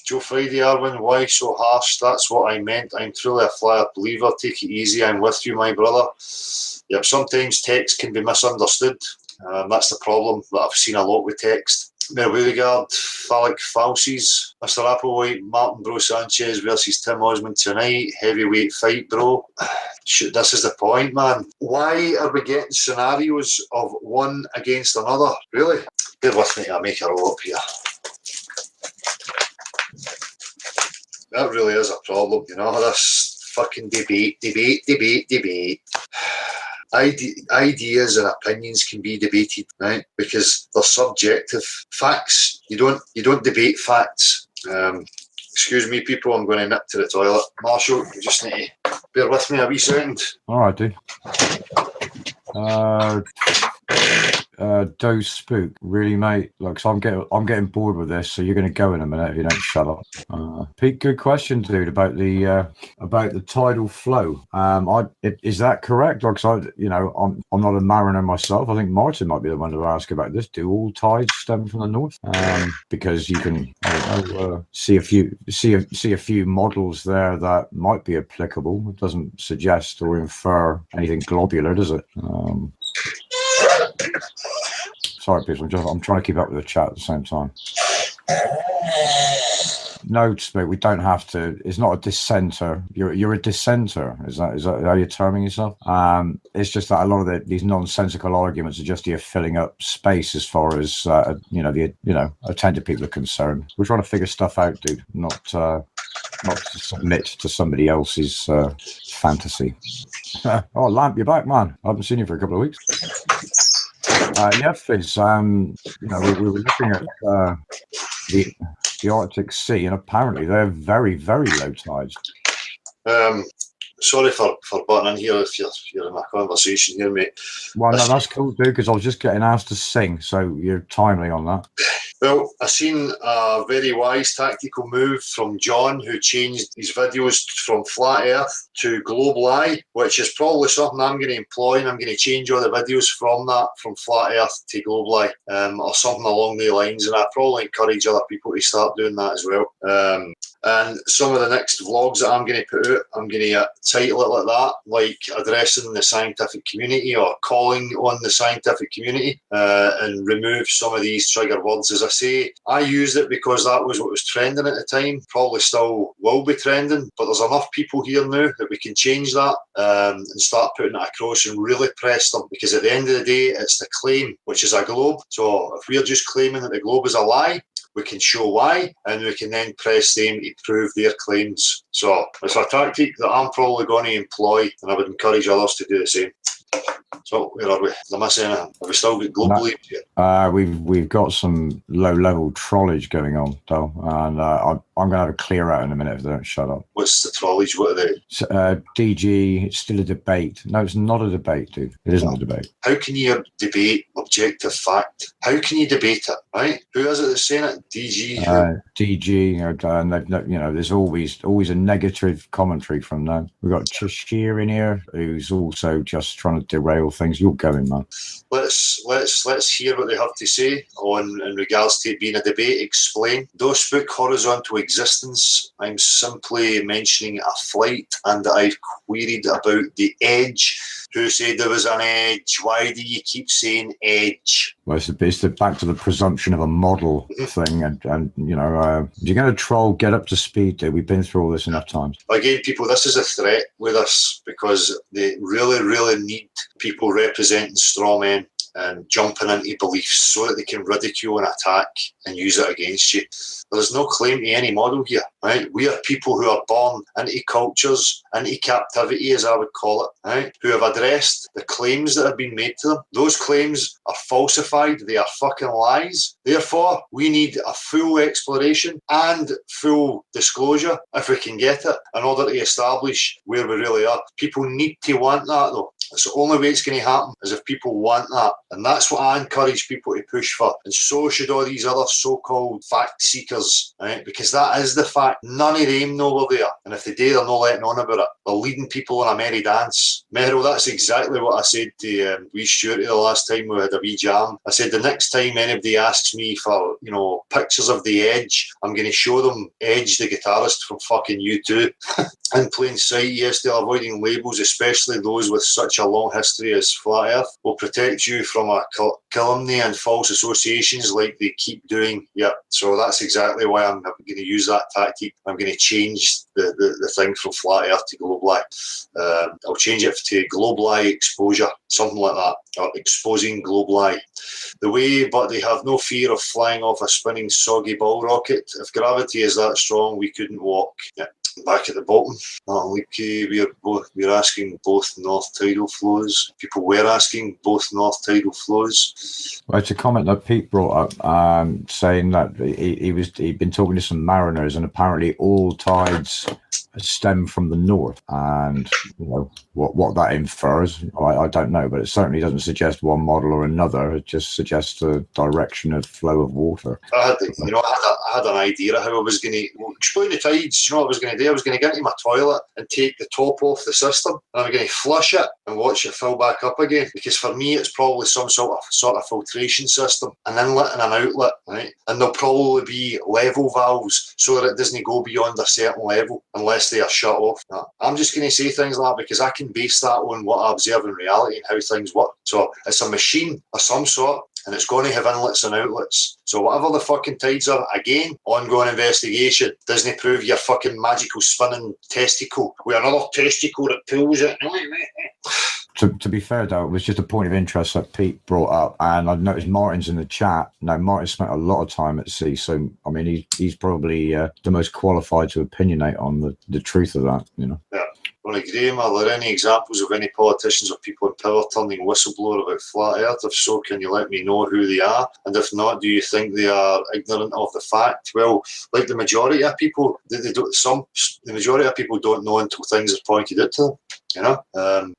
Joe Friday, Arwin, why so harsh? That's what I meant. I'm truly a flat earth believer. Take it easy. I'm with you, my brother. Yep, sometimes text can be misunderstood. That's the problem that I've seen a lot with text. Mayor Beauregard, phallic falsies. Mr. Applewhite, Martin Bro Sanchez versus Tim Osmond tonight. Heavyweight fight, bro. Shoot, this is the point, man. Why are we getting scenarios of one against another? Really? Bear with me, I'll make a roll up here. That really is a problem, this fucking debate. Ideas and opinions can be debated, right? Because they're subjective. Facts, you don't debate facts. Excuse me, people, I'm going to nip to the toilet. Marshall, you just need to bear with me a wee second. All right, dude. Dose Spook, really, mate? Like, so I'm getting bored with this. So you're going to go in a minute if you don't shut up. Pete, good question, dude, about the tidal flow. Is that correct? Like, I'm not a mariner myself. I think Martin might be the one to ask about this. Do all tides stem from the north? Because you can see a few models there that might be applicable. It doesn't suggest or infer anything globular, does it? Sorry, people. I'm trying to keep up with the chat at the same time. No, mate, we don't have to. It's not a dissenter. You're a dissenter. Is that how you're terming yourself? It's just that a lot of these nonsensical arguments are just here filling up space as far as the attentive people are concerned. We're trying to figure stuff out, dude. Not to submit to somebody else's fantasy. Oh, Lamp, you're back, man. I haven't seen you for a couple of weeks. Yeah, Fizz. We were looking at the Arctic Sea, and apparently they're very, very low tides. Sorry for butting in here if you're in my conversation here, mate. Well, no, that's cool, dude, because I was just getting asked to sing, so you're timely on that. Well, I seen a very wise tactical move from John, who changed his videos from Flat Earth to Global Eye, which is probably something I'm going to employ, and I'm going to change all the videos from Flat Earth to Global Eye, or something along the lines, and I probably encourage other people to start doing that as well. And some of the next vlogs that I'm going to put out, I'm going to title it like that, like addressing the scientific community or calling on the scientific community, and remove some of these trigger words. As I say, I used it because that was what was trending at the time, probably still will be trending, but there's enough people here now that we can change that and start putting it across and really press them, because at the end of the day, it's the claim, which is a globe. So if we're just claiming that the globe is a lie, we can show why, and we can then press them to prove their claims. So it's a tactic that I'm probably going to employ, and I would encourage others to do the same. So where are we? Am I saying have we still got globally? We've got some low-level trollage going on, though, and I'm going to have a clear out in a minute if they don't shut up. What's the trollage? What are they? DG, it's still a debate. No, it's not a debate, dude. It isn't a debate. How can you debate objective fact? How can you debate it, right? Who is it that's saying it? DG? DG, and there's always a negative commentary from them. We've got Cheshire in here, who's also just trying to derail things. You're going, man. Let's hear what they have to say in regards to it being a debate. Explain. Don't speak horizontal existence. I'm simply mentioning a flight, and I've queried about the edge. Who said there was an edge? Why do you keep saying edge? Well, it's back to the presumption of a model thing, and if you're going to troll, get up to speed, dude. We've been through all this enough times. Again, people, this is a threat with us, because they really, really need people representing straw men and jumping into beliefs so that they can ridicule and attack and use it against you. There's no claim to any model here, right? We are people who are born into cultures, into captivity, as I would call it, right? Who have addressed the claims that have been made to them. Those claims are falsified. They are fucking lies. Therefore, we need a full exploration and full disclosure, if we can get it, in order to establish where we really are. People need to want that, though. It's the only way it's going to happen is if people want that. And that's what I encourage people to push for. And so should all these other so-called fact seekers, right? Because that is the fact. None of them know we're there. And if they do, they're not letting on about it. They're leading people on a merry dance. Meryl, that's exactly what I said to wee Stuart the last time we had a wee jam. I said, the next time anybody asks me for, pictures of the Edge, I'm going to show them Edge, the guitarist from fucking U2. In plain sight, yes, they're avoiding labels, especially those with such a long history as Flat Earth, will protect you from a calumny and false associations like they keep doing. Yep, so that's exactly why I'm going to use that tactic. I'm going to change the thing from Flat Earth to Global Eye. I'll change it to Global Eye exposure, something like that, or exposing Global Eye. But they have no fear of flying off a spinning soggy ball rocket. If gravity is that strong, we couldn't walk. Yeah. back at the bottom, we're asking both north tidal flows. People were asking both north tidal flows. Well, it's a comment that Pete brought up, saying that he'd been talking to some mariners, and apparently all tides stem from the north, and what that infers, I don't know, but it certainly doesn't suggest one model or another. It just suggests the direction of flow of water. I had an idea of how I was going to explain the tides. What I was going to do? I was going to get into my toilet and take the top off the system, and I'm going to flush it and watch it fill back up again. Because for me, it's probably some sort of filtration system, an inlet and an outlet, right? And there'll probably be level valves so that it doesn't go beyond a certain level unless they are shut off. I'm just going to say things like that because I can base that on what I observe in reality and how things work. So it's a machine of some sort, and it's going to have inlets and outlets. So whatever the fucking tides are, again, ongoing investigation. Doesn't prove your fucking magical spinning testicle with another testicle that pulls it. To be fair, though, it was just a point of interest that Pete brought up, and I've noticed Martin's in the chat. Now, Martin spent a lot of time at sea, so, I mean, he's probably the most qualified to opinionate on the truth of that, Yeah. Ronnie Graham, are there any examples of any politicians or people in power turning whistleblower about flat earth? If so, can you let me know who they are? And if not, do you think they are ignorant of the fact? Well, like the majority of people, the majority of people don't know until things are pointed out to them.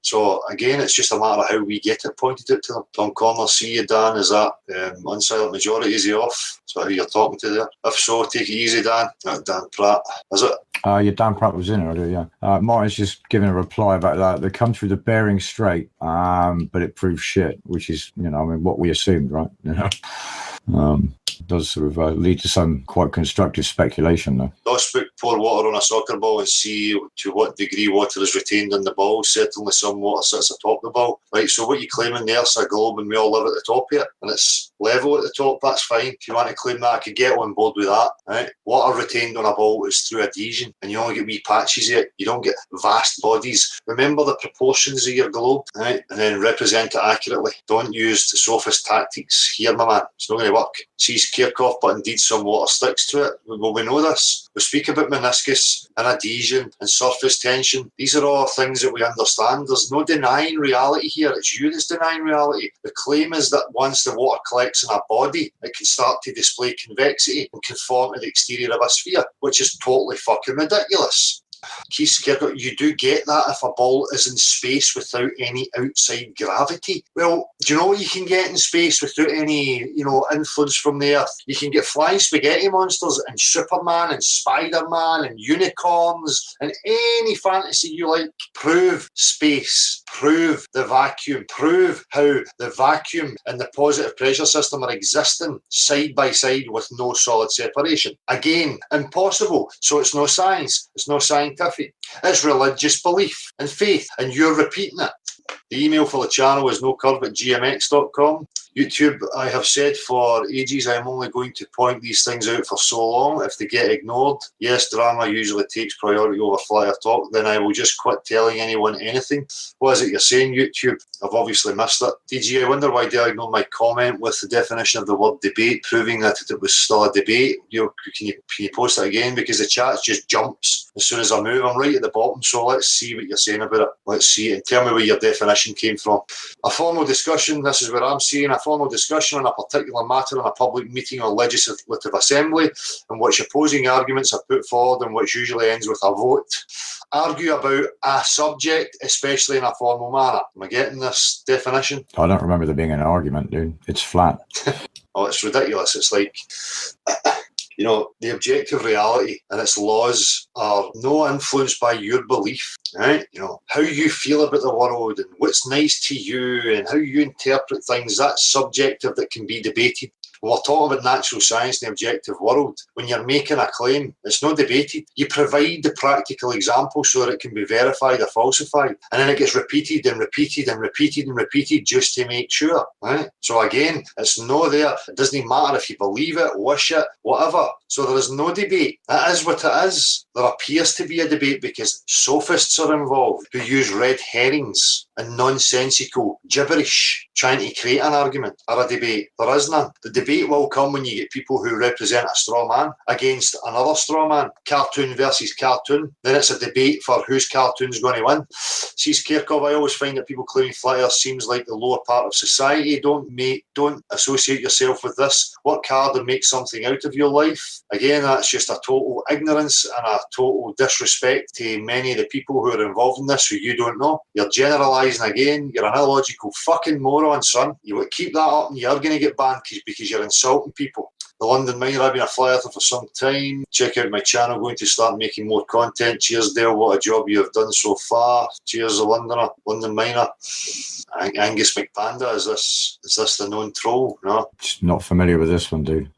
So again, it's just a matter of how we get it pointed out to them. Tom Corner, see you, Dan. Is that unsilent majority? Is he off? Is that who you're talking to there? If so, take it easy, Dan. Dan Pratt, is it? Yeah, Dan Pratt was in earlier, yeah. Martin's just giving a reply about that. They come through the Bering Strait, but it proves shit, which is, what we assumed, right? Does sort of lead to some quite constructive speculation, though. Does pour water on a soccer ball and see to what degree water is retained in the ball. Certainly some water sits atop the ball. Right, so what you're claiming there's a globe and we all live at the top of it, and it's level at the top, that's fine. If you want to claim that, I could get on board with that. Right? Water retained on a ball is through adhesion, and you only get wee patches of it. You don't get vast bodies. Remember the proportions of your globe, right? And then represent it accurately. Don't use the sophist tactics here, my man. It's not going to work. See Kirchhoff, but indeed some water sticks to it. Well, we know this. We speak about meniscus and adhesion and surface tension. These are all things that we understand. There's no denying reality here. It's you that's denying reality. The claim is that once the water collects in a body, it can start to display convexity and conform to the exterior of a sphere, which is totally fucking ridiculous. Keith Kirkwood, you do get that if a ball is in space without any outside gravity. Well, do you know what you can get in space without any, influence from the Earth? You can get flying spaghetti monsters and Superman and Spider-Man and unicorns and any fantasy you like. Prove space. Prove the vacuum. Prove how the vacuum and the positive pressure system are existing side by side with no solid separation. Again, impossible. So it's no science. It's no scientific. It's religious belief and faith, and you're repeating it. The email for the channel is nocurve@gmx.com. YouTube, I have said for ages, I'm only going to point these things out for so long. If they get ignored, yes, drama usually takes priority over flat earth talk, then I will just quit telling anyone anything. What is it you're saying, YouTube? I've obviously missed it. DG, I wonder why I ignored my comment with the definition of the word debate, proving that it was still a debate. Can you post it again? Because the chat just jumps as soon as I move. I'm right at the bottom, so let's see what you're saying about it. Let's see it and tell me where your definition came from. A formal discussion, this is where I'm saying, a formal discussion on a particular matter in a public meeting or legislative assembly in which opposing arguments are put forward and which usually ends with a vote. Argue about a subject, especially in a formal manner. Am I getting this definition? I don't remember there being an argument, dude. It's flat. Oh, it's ridiculous. It's like... the objective reality and its laws are no influenced by your belief, right? How you feel about the world and what's nice to you and how you interpret things, that's subjective that can be debated. When we're talking about natural science in the objective world, when you're making a claim, it's not debated. You provide the practical example so that it can be verified or falsified. And then it gets repeated and repeated and repeated and repeated just to make sure. Right? So again, it's no there. It doesn't matter if you believe it, wish it, whatever. So there is no debate. It is what it is. There appears to be a debate because sophists are involved who use red herrings and nonsensical gibberish trying to create an argument or a debate. There is none. The debate will come when you get people who represent a straw man against another straw man, cartoon versus cartoon. Then it's a debate for whose cartoon's going to win. See, Kirkov, I always find that people claiming flat earth seems like the lower part of society. Don't associate yourself with this. Work hard and make something out of your life. Again, that's just a total ignorance and a total disrespect to many of the people who are involved in this who you don't know. You're generalising again. You're an illogical fucking moron, son. You keep that up and you're going to get banned because you're insulting people. The London Miner, I've been a flat earther for some time. Check out my channel, going to start making more content. Cheers, Dale, what a job you have done so far. Cheers, the Londoner, London Miner. Angus McPanda, is this the known troll? No? Just not familiar with this one, dude.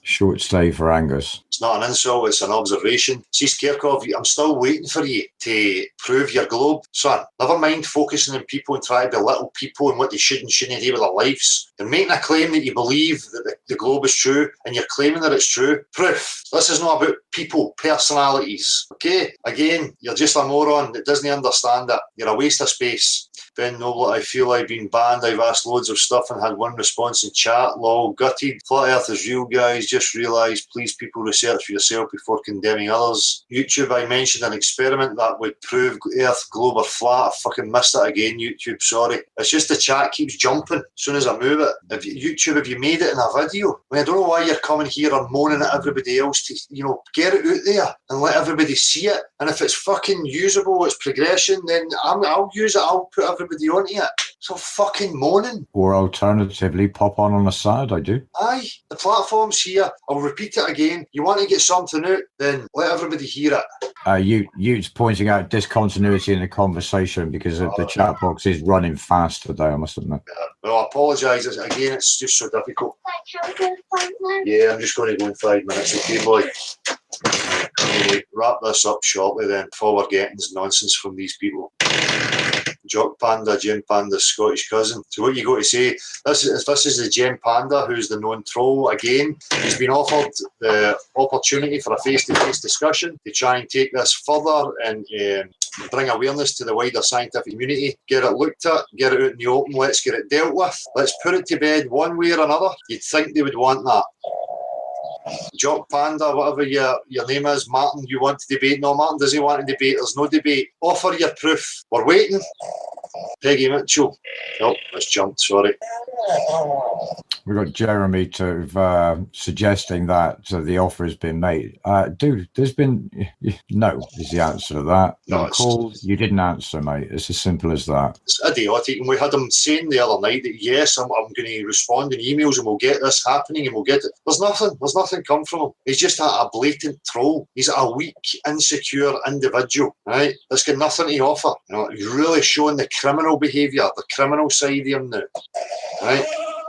Short stay for Angus. It's not an insult, it's an observation. See, Kirkov, I'm still waiting for you to prove your globe, son. Never mind focusing on people and trying to belittle people and what they should and shouldn't do with their lives. You're making a claim that you believe that the globe is true, and you're claiming that it's true. Proof. This is not about people, personalities. Okay? Again, you're just a moron that doesn't understand that. You're a waste of space. Ben Noble, I feel I've been banned. I've asked loads of stuff and had one response in chat. Lol, gutted. Flat Earth is real, guys. Just realise, please, people, research for yourself before condemning others. YouTube, I mentioned an experiment that would prove Earth, globe are flat. I fucking missed it again, YouTube, sorry. It's just the chat keeps jumping as soon as I move it. YouTube, have you made it in a video? I mean, I don't know why you're coming here and moaning at everybody else to, get it out there and let everybody see it. And if it's fucking usable, it's progression, then I'll use it. I'll put everybody onto it. So fucking moaning. Or alternatively, pop on the side, I do. Aye, the platform's here. I'll repeat it again. You want to get something out, then let everybody hear it. You's pointing out discontinuity in the conversation because the chat box is running fast today, I must admit. Well, I apologise. Again, it's just so difficult. Yeah, I'm just going to go in 5 minutes. Okay, boy. Anyway, wrap this up shortly then before we're getting this nonsense from these people. Jock Panda, Jim Panda's Scottish cousin. So what you got to say, this is the Jim Panda who's the known troll again. He's been offered the opportunity for a face-to-face discussion to try and take this further and bring awareness to the wider scientific community, get it looked at, get it out in the open, let's get it dealt with. Let's put it to bed one way or another. You'd think they would want that. Jock Panda, whatever your name is, Martin, you want to debate? No, Martin doesn't want to debate. There's no debate. Offer your proof. We're waiting. Peggy Mitchell. Oh, it's jumped, sorry. We've got Jeremy suggesting that the offer has been made. Dude, there's been... No, is the answer to that. No, called, you didn't answer, mate. It's as simple as that. It's idiotic. And we had him saying the other night that, yes, I'm going to respond in emails and we'll get this happening and we'll get it. There's nothing come from him. He's just a blatant troll. He's a weak, insecure individual, right? That's got nothing to offer. He's really showing the criminal behaviour, the criminal side of him now, right?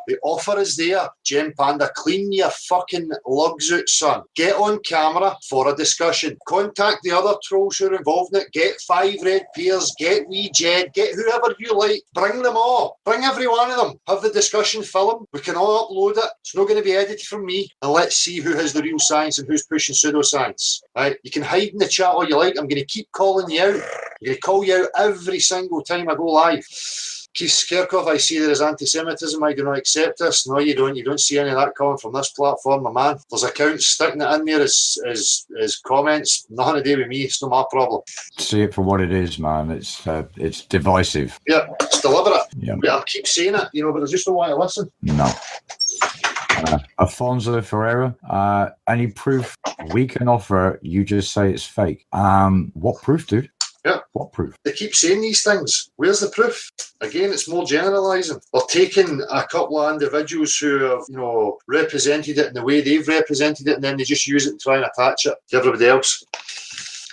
The offer is there. Jim Panda, clean your fucking lugs out, son. Get on camera for a discussion. Contact the other trolls who are involved in it. Get 5 Red Peers. Get Wee Jed. Get whoever you like. Bring them all. Bring every one of them. Have the discussion film. We can all upload it. It's not going to be edited from me. And let's see who has the real science and who's pushing pseudoscience. Right? You can hide in the chat all you like. I'm going to keep calling you out. I'm going to call you out every single time I go live. Keith Kirkov, I see there is anti-Semitism. I do not accept this. No, you don't. You don't see any of that coming from this platform, my man. There's accounts sticking it in there as comments. Nothing to do with me. It's not my problem. See it for what it is, man. It's divisive. Yeah, it's deliberate. Yeah. I keep saying it, but I just don't want to listen. No. Afonso Ferreira, any proof we can offer? You just say it's fake. What proof, dude? Yeah. What proof? They keep saying these things. Where's the proof? Again, it's more generalising. They're taking a couple of individuals who have, represented it in the way they've represented it, and then they just use it and try and attach it to everybody else.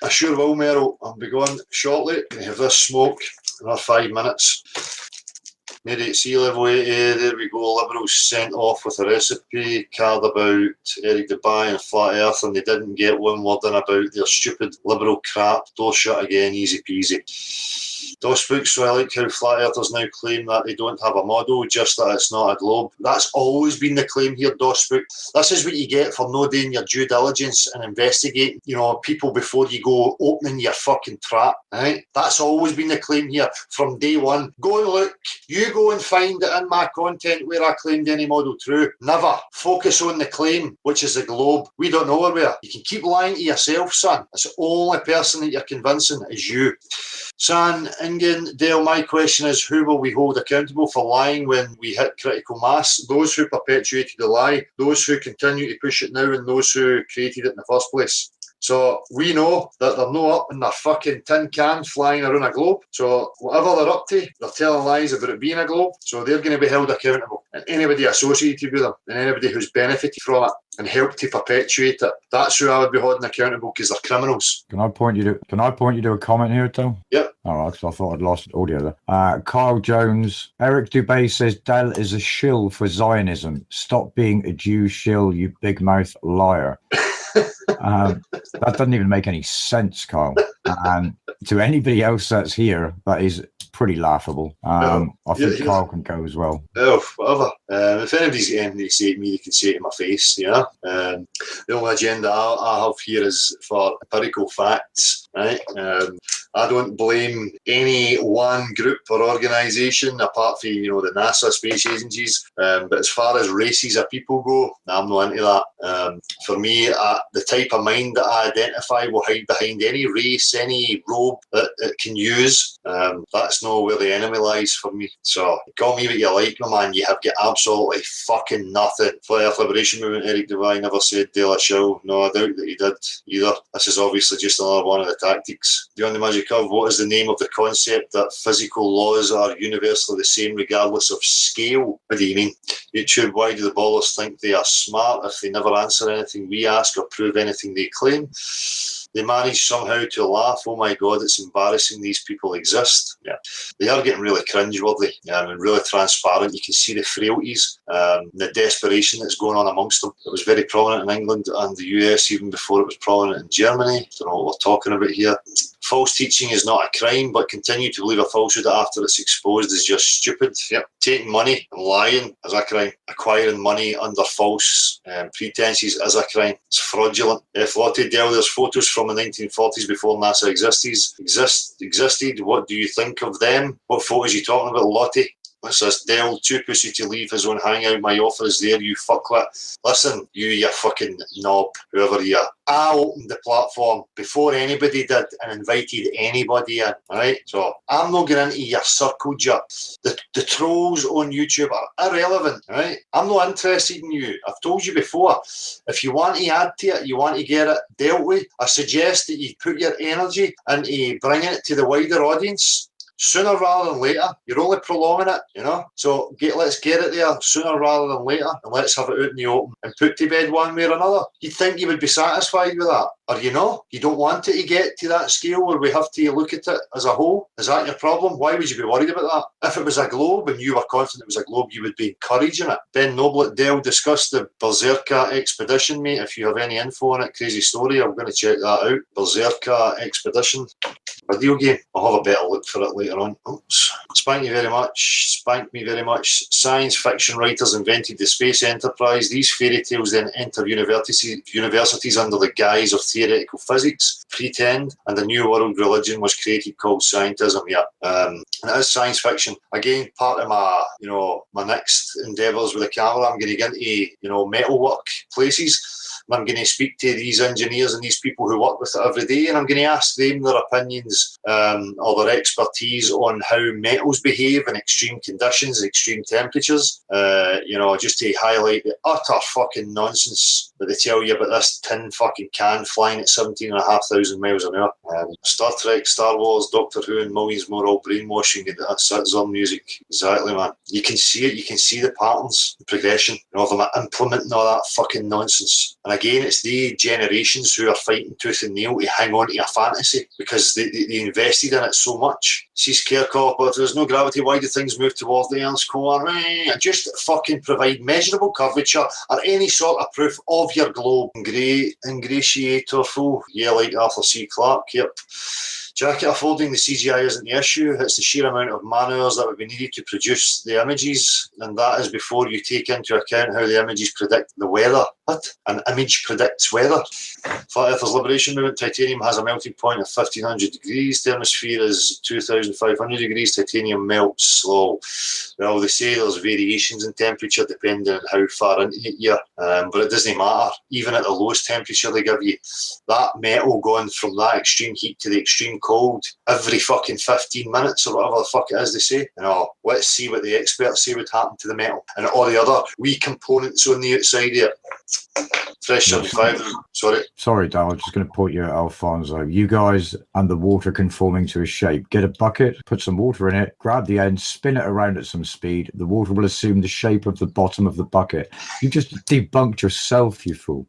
I sure will, Merrill. I'll be going shortly. Can have this smoke. Another 5 minutes. Made it sea level 80. There we go. Liberals sent off with a recipe card about Eric Dubai and flat earth, and they didn't get one word in about their stupid liberal crap. Door shut again, easy peasy. DOSBook, so I like how flat earthers now claim that they don't have a model, just that it's not a globe. That's always been the claim here, DOSBook. This is what you get for not doing your due diligence and investigating, people before you go opening your fucking trap, right? That's always been the claim here from day one. Go and look. You go and find it in my content where I claimed any model true? Never. Focus on the claim, which is the globe. We don't know where we are. You can keep lying to yourself, son. It's the only person that you're convincing is you. San, Ingen, Dale, my question is, who will we hold accountable for lying when we hit critical mass? Those who perpetuated the lie, those who continue to push it now, and those who created it in the first place. So we know that they're not up in their fucking tin can flying around a globe. So whatever they're up to, they're telling lies about it being a globe. So they're going to be held accountable. And anybody associated with them, and anybody who's benefited from it and helped to perpetuate it, that's who I would be holding accountable, because they're criminals. Can I point you to a comment here, Tom? Yep. All right, so I thought I'd lost audio there. Kyle Jones, Eric Dubay says Dell is a shill for Zionism. Stop being a Jew shill, you big mouth liar. That doesn't even make any sense, Kyle. And to anybody else that's here, that is pretty laughable. I think Kyle can go as well. Oh, whatever. If anybody's got anything to say to me, they can say it to my face, you know. The only agenda I have here is for empirical facts, right? I don't blame any one group or organisation apart from, the NASA space agencies. But as far as races of people go, I'm not into that. For me, the type of mind that I identify will hide behind any race, any robe that it can use. That's not where the enemy lies for me. So call me what you like, my man. You have got absolutely fucking nothing. Flat Earth Liberation Movement, Eric Devine never said De La Show. No, I doubt that he did either. This is obviously just another one of the tactics. Beyond the Magic Curve, what is the name of the concept that physical laws are universally the same regardless of scale? What do you mean? YouTube, why do the ballers think they are smart if they never answer anything we ask or prove anything they claim? They manage somehow to laugh. Oh my God, it's embarrassing these people exist. Yeah, they are getting really cringeworthy and really transparent. You can see the frailties, the desperation that's going on amongst them. It was very prominent in England and the US even before it was prominent in Germany. I don't know what we're talking about here. False teaching is not a crime, but continue to believe a falsehood after it's exposed is just stupid. Yep. Taking money and lying is a crime. Acquiring money under false pretenses is a crime. It's fraudulent. If Lottie Dell, there's photos from the 1940s before NASA existed. What do you think of them? What photos are you talking about, Lottie? What's this? Dell, too pussy to leave his own hangout. My offer is there, you fuckwit. Listen, you fucking knob, whoever you are. I opened the platform before anybody did and invited anybody in, right? So I'm not getting into your circle jerk. The trolls on YouTube are irrelevant, right? I'm not interested in you. I've told you before, if you want to add to it, you want to get it dealt with, I suggest that you put your energy into bringing it to the wider audience. Sooner rather than later. You're only prolonging it, So let's get it there sooner rather than later, and let's have it out in the open and put to bed one way or another. You'd think you would be satisfied with that. Or you don't want it to get to that scale where we have to look at it as a whole. Is that your problem? Why would you be worried about that? If it was a globe and you were confident it was a globe, you would be encouraging it. Ben Noblet Dale discussed the Berserker expedition, mate. If you have any info on it, crazy story. I'm going to check that out. Berserker expedition. Video game. I'll have a better look for it later on. Oops. Spank me very much. Science fiction writers invented the space enterprise. These fairy tales then enter universities under the guise of theoretical physics, pretend, and a new world religion was created called scientism. Yeah, and it is science fiction. Again, part of my, my next endeavours with the camera, I'm going to get into, metalwork places. I'm going to speak to these engineers and these people who work with it every day, and I'm going to ask them their opinions or their expertise on how metals behave in extreme conditions, extreme temperatures, just to highlight the utter fucking nonsense that they tell you about this tin fucking can flying at 17,500 miles an hour. Star Trek, Star Wars, Doctor Who, and millions more all brainwashing. That's Zone music. Exactly, man. You can see it. You can see the patterns, the progression, them implementing all that fucking nonsense. And again, it's the generations who are fighting tooth and nail to hang on to a fantasy because they invested in it so much. See, Scarecrow, but if there's no gravity, why do things move towards the Earth's core? Just fucking provide measurable curvature or any sort of proof of your globe. Ingratiator fool. Yeah, like Arthur C. Clarke, yep. Jacket affording the CGI isn't the issue, it's the sheer amount of man-hours that would be needed to produce the images, and that is before you take into account how the images predict the weather. What? An image predicts weather. Flat Earthers Liberation Movement, titanium has a melting point of 1500 degrees. Thermosphere is 2500 degrees. Titanium melts slow. Well, they say there's variations in temperature depending on how far into it you're, but it doesn't matter. Even at the lowest temperature they give you, that metal going from that extreme heat to the extreme cold every fucking 15 minutes or whatever the fuck it is they say. You know, let's see what the experts say would happen to the metal and all the other wee components on the outside here. Fresh 75. Sorry, Dan, I was just going to point you at Alfonso. You guys and the water conforming to a shape. Get a bucket, put some water in it, grab the end, spin it around at some speed. The water will assume the shape of the bottom of the bucket. You just debunked yourself, you fool.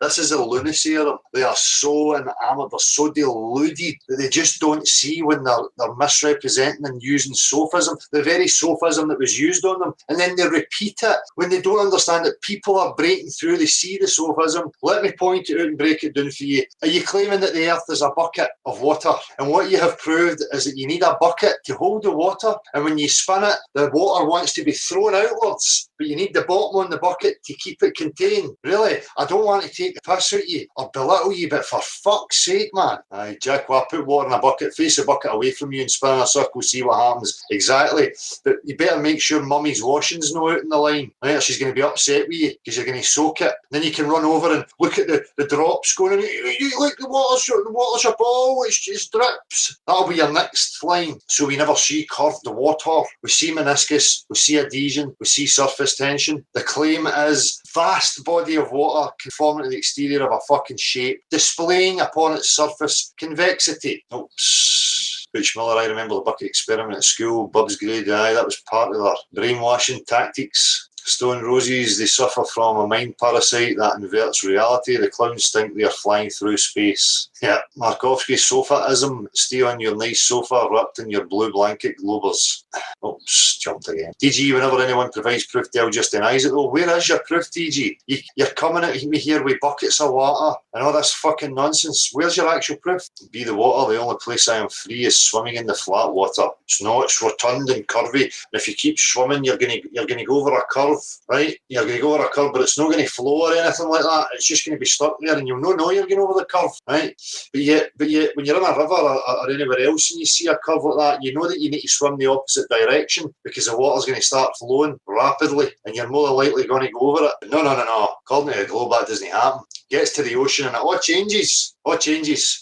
This is a lunacy of them. They are so enamored, they're so deluded that they just don't see when they're misrepresenting and using sophism, the very sophism that was used on them, and then they repeat it when they don't understand that people are breaking through. They see the sophism. Let me point it out and break it down for you. Are you claiming that the earth is a bucket of water? And what you have proved is that you need a bucket to hold the water, and when you spin it, the water wants to be thrown outwards, but you need the bottom on the bucket to keep it contained. Really? I don't want to take the piss out you or belittle you, but for fuck's sake, man. Aye, Jack, well, I put water in a bucket, face the bucket away from you and spin in a circle, see what happens. Exactly. But you better make sure mummy's washing's not out in the line. Right? She's going to be upset with you because you're going to soak it. Then you can run over and look at the drops going, look, the water's a ball, it just drips. That'll be your next line. So we never see curved water. We see meniscus, we see adhesion, we see surface tension. The claim is vast body of water conforming to the exterior of a fucking shape, displaying upon its surface convexity. Oops. Butch Miller, I remember the bucket experiment at school, Bub's grade, aye, that was part of their brainwashing tactics. Stone roses, they suffer from a mind parasite that inverts reality. The clowns think they are flying through space. Yeah, Markovsky, sofaism. Stay on your nice sofa wrapped in your blue blanket, Globers. Oops, jumped again. TG, whenever anyone provides proof, they'll just denies it though. Where is your proof, TG? You're coming at me here with buckets of water and all this fucking nonsense. Where's your actual proof? Be the water, the only place I am free is swimming in the flat water. It's not, it's rotund and curvy. And if you keep swimming, you're gonna go over a curve. Right, you're going to go over a curve, but it's not going to flow or anything like that. It's just going to be stuck there, and you'll not know you're going over the curve, right? But yet, when you're in a river or anywhere else, and you see a curve like that, you know that you need to swim the opposite direction because the water's going to start flowing rapidly, and you're more than likely going to go over it. But no. According to the globe, that doesn't happen. Gets to the ocean, and it all changes.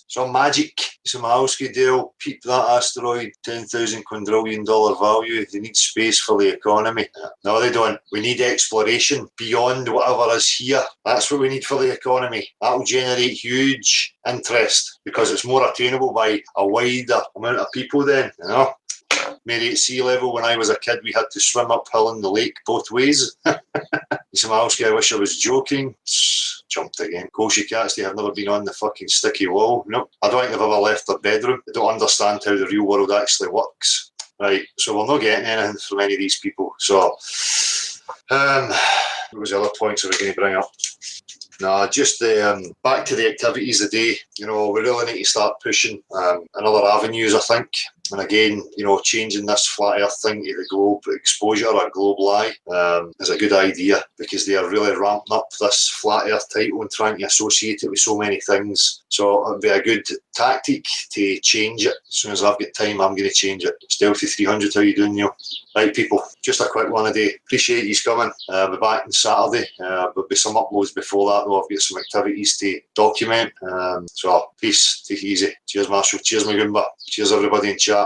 Some magic. Somalski deal, peep that asteroid, $10,000 quadrillion value. They need space for the economy. No, they don't. We need exploration beyond whatever is here. That's what we need for the economy. That will generate huge interest because it's more attainable by a wider amount of people then, you know. Maybe at sea level, when I was a kid, we had to swim uphill in the lake both ways. Somalski, I wish I was joking. Jumped again. Koshy cats, they have never been on the fucking sticky wall. Nope. I don't think they've ever left their bedroom. They don't understand how the real world actually works. Right, so we're not getting anything from any of these people. So, what was the other points I was going to bring up? No, just back to the activities of the day. You know, we really need to start pushing another avenues, I think. And again, you know, changing this flat earth thing to the globe exposure or globe lie is a good idea because they are really ramping up this flat earth title and trying to associate it with so many things. So it'd be a good tactic to change it. As soon as I've got time, I'm going to change it. Stealthy 300, how you doing, Neil? Right, people, just a quick one a day. Appreciate you coming. I'll be back on Saturday. There'll be some uploads before that, though. I've got some activities to document. So, peace, take it easy. Cheers, Marshall. Cheers, Magumba. Cheers, everybody in chat.